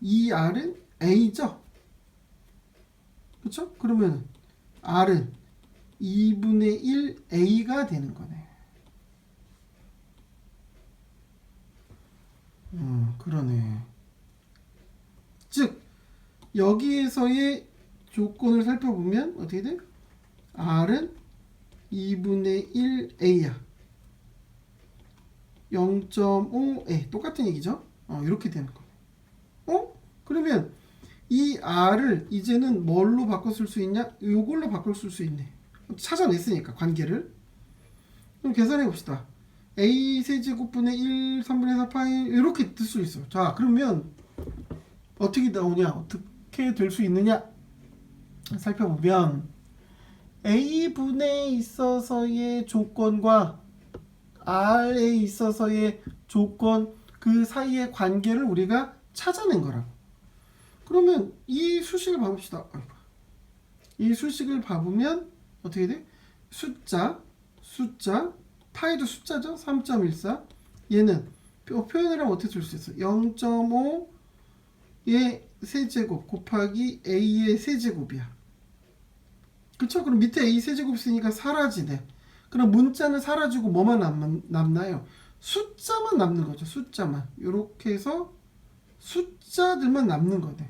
이 R은 A죠? 그쵸? 그러면 R은 2분의 1 A가 되는 거네. 그러네. 즉, 여기에서의 조건을 살펴보면 어떻게 돼? R은 2분의 1A야. 0.5A. 똑같은 얘기죠? 이렇게 되는 거네. 그러면 이 R을 이제는 뭘로 바꿔 쓸 수 있냐? 이걸로 바꿔 쓸 수 있네. 찾아냈으니까 관계를. 그럼 계산해 봅시다. A 세제곱분의 1, 3분의 4 파이 이렇게 뜰 수 있어. 자, 그러면 어떻게 나오냐? 어떻게 될 수 있느냐? 살펴보면 A분에 있어서의 조건과 R에 있어서의 조건 그 사이의 관계를 우리가 찾아낸 거라고. 그러면 이 수식을 봐봅시다. 이 수식을 봐보면 어떻게 돼? 숫자 파이도 숫자죠? 3.14 얘는 표현을 하면 어떻게 쓸 수 있어? 0.5의 세제곱 곱하기 A의 세제곱이야. 그쵸? 그럼 밑에 A 세제곱 있으니까 사라지네. 그럼 문자는 사라지고 뭐만 남나요? 숫자만 남는 거죠. 숫자만. 이렇게 해서 숫자들만 남는 거네.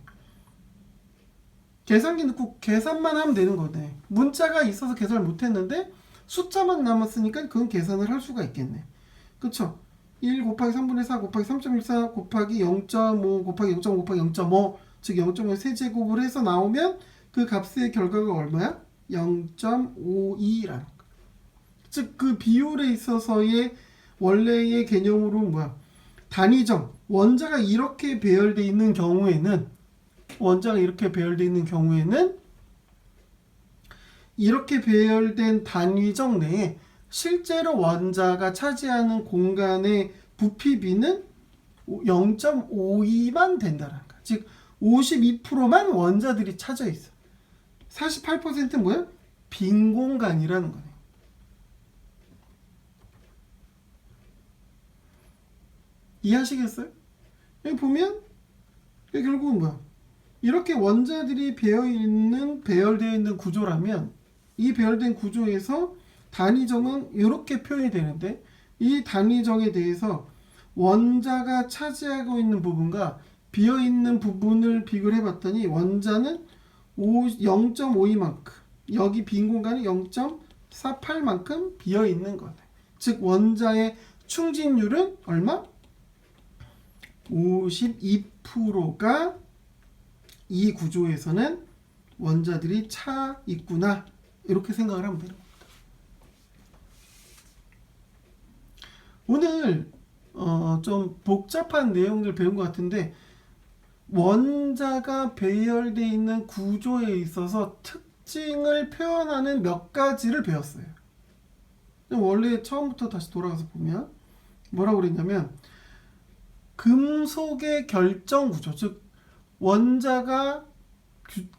계산기 넣고 계산만 하면 되는 거네. 문자가 있어서 계산을 못했는데 숫자만 남았으니까 그건 계산을 할 수가 있겠네. 그쵸? 1 곱하기 3분의 4 곱하기 3.14 곱하기 0.5 곱하기 0.5 곱하기 0.5 즉 0.5 세제곱을 해서 나오면 그 값의 결과가 얼마야? 0.52라는 거. 즉 그 비율에 있어서의 원래의 개념으로 뭐야? 단위점. 원자가 이렇게 배열되어 있는 경우에는 이렇게 배열된 단위적 내에 실제로 원자가 차지하는 공간의 부피비는 0.52만 된다는 거야. 즉 52%만 원자들이 차져 있어. 48%는 뭐야? 빈 공간이라는 거네. 이해하시겠어요? 여기 보면 여기 결국은 뭐야? 이렇게 원자들이 배열되어 있는 구조라면 이 배열된 구조에서 단위정은 이렇게 표현이 되는데 이 단위정에 대해서 원자가 차지하고 있는 부분과 비어있는 부분을 비교를 해봤더니 원자는 0.52만큼 여기 빈 공간이 0.48만큼 비어있는 거네. 즉 원자의 충진율은 얼마? 52%가 이 구조에서는 원자들이 차 있구나 이렇게 생각을 하면 되는 겁니다. 오늘 좀 복잡한 내용들 배운 것 같은데 원자가 배열되어 있는 구조에 있어서 특징을 표현하는 몇 가지를 배웠어요. 원래 처음부터 다시 돌아가서 보면 뭐라고 그랬냐면 금속의 결정 구조, 즉 원자가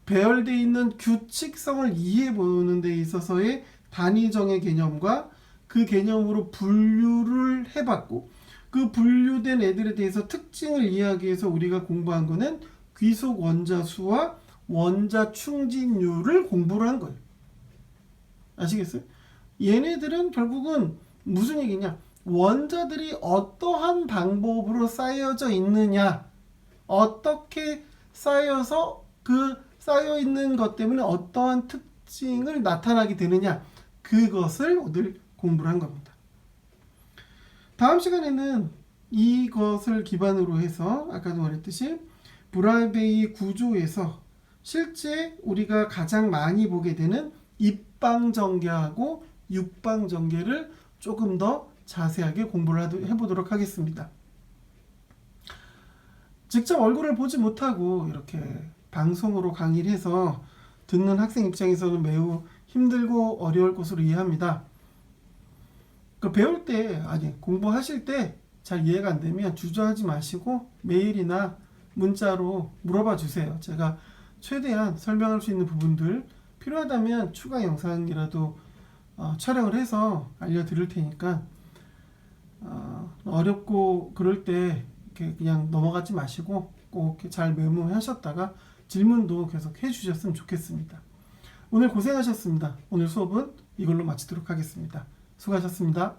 배열되어 있는 규칙성을 이해해 보는 데 있어서의 단위정의 개념과 그 개념으로 분류를 해봤고 그 분류된 애들에 대해서 특징을 이해하기 위해서 우리가 공부한 거는 귀속 원자 수와 원자 충진율을 공부를 한 거예요. 아시겠어요? 얘네들은 결국은 무슨 얘기냐? 원자들이 어떠한 방법으로 쌓여져 있느냐, 어떻게 쌓여서 그 쌓여 있는 것 때문에 어떠한 특징을 나타나게 되느냐, 그것을 오늘 공부를 한 겁니다. 다음 시간에는 이것을 기반으로 해서 아까도 말했듯이 브라베이 구조에서 실제 우리가 가장 많이 보게 되는 입방전개하고 육방전개를 조금 더 자세하게 공부를 해보도록 하겠습니다. 직접 얼굴을 보지 못하고 이렇게 방송으로 강의를 해서 듣는 학생 입장에서는 매우 힘들고 어려울 것으로 이해합니다. 배울 때, 공부하실 때 잘 이해가 안 되면 주저하지 마시고 메일이나 문자로 물어봐 주세요. 제가 최대한 설명할 수 있는 부분들 필요하다면 추가 영상이라도 촬영을 해서 알려드릴 테니까 어렵고 그럴 때 이렇게 그냥 넘어가지 마시고 꼭 잘 메모하셨다가 질문도 계속 해주셨으면 좋겠습니다. 오늘 고생하셨습니다. 오늘 수업은 이걸로 마치도록 하겠습니다. 수고하셨습니다.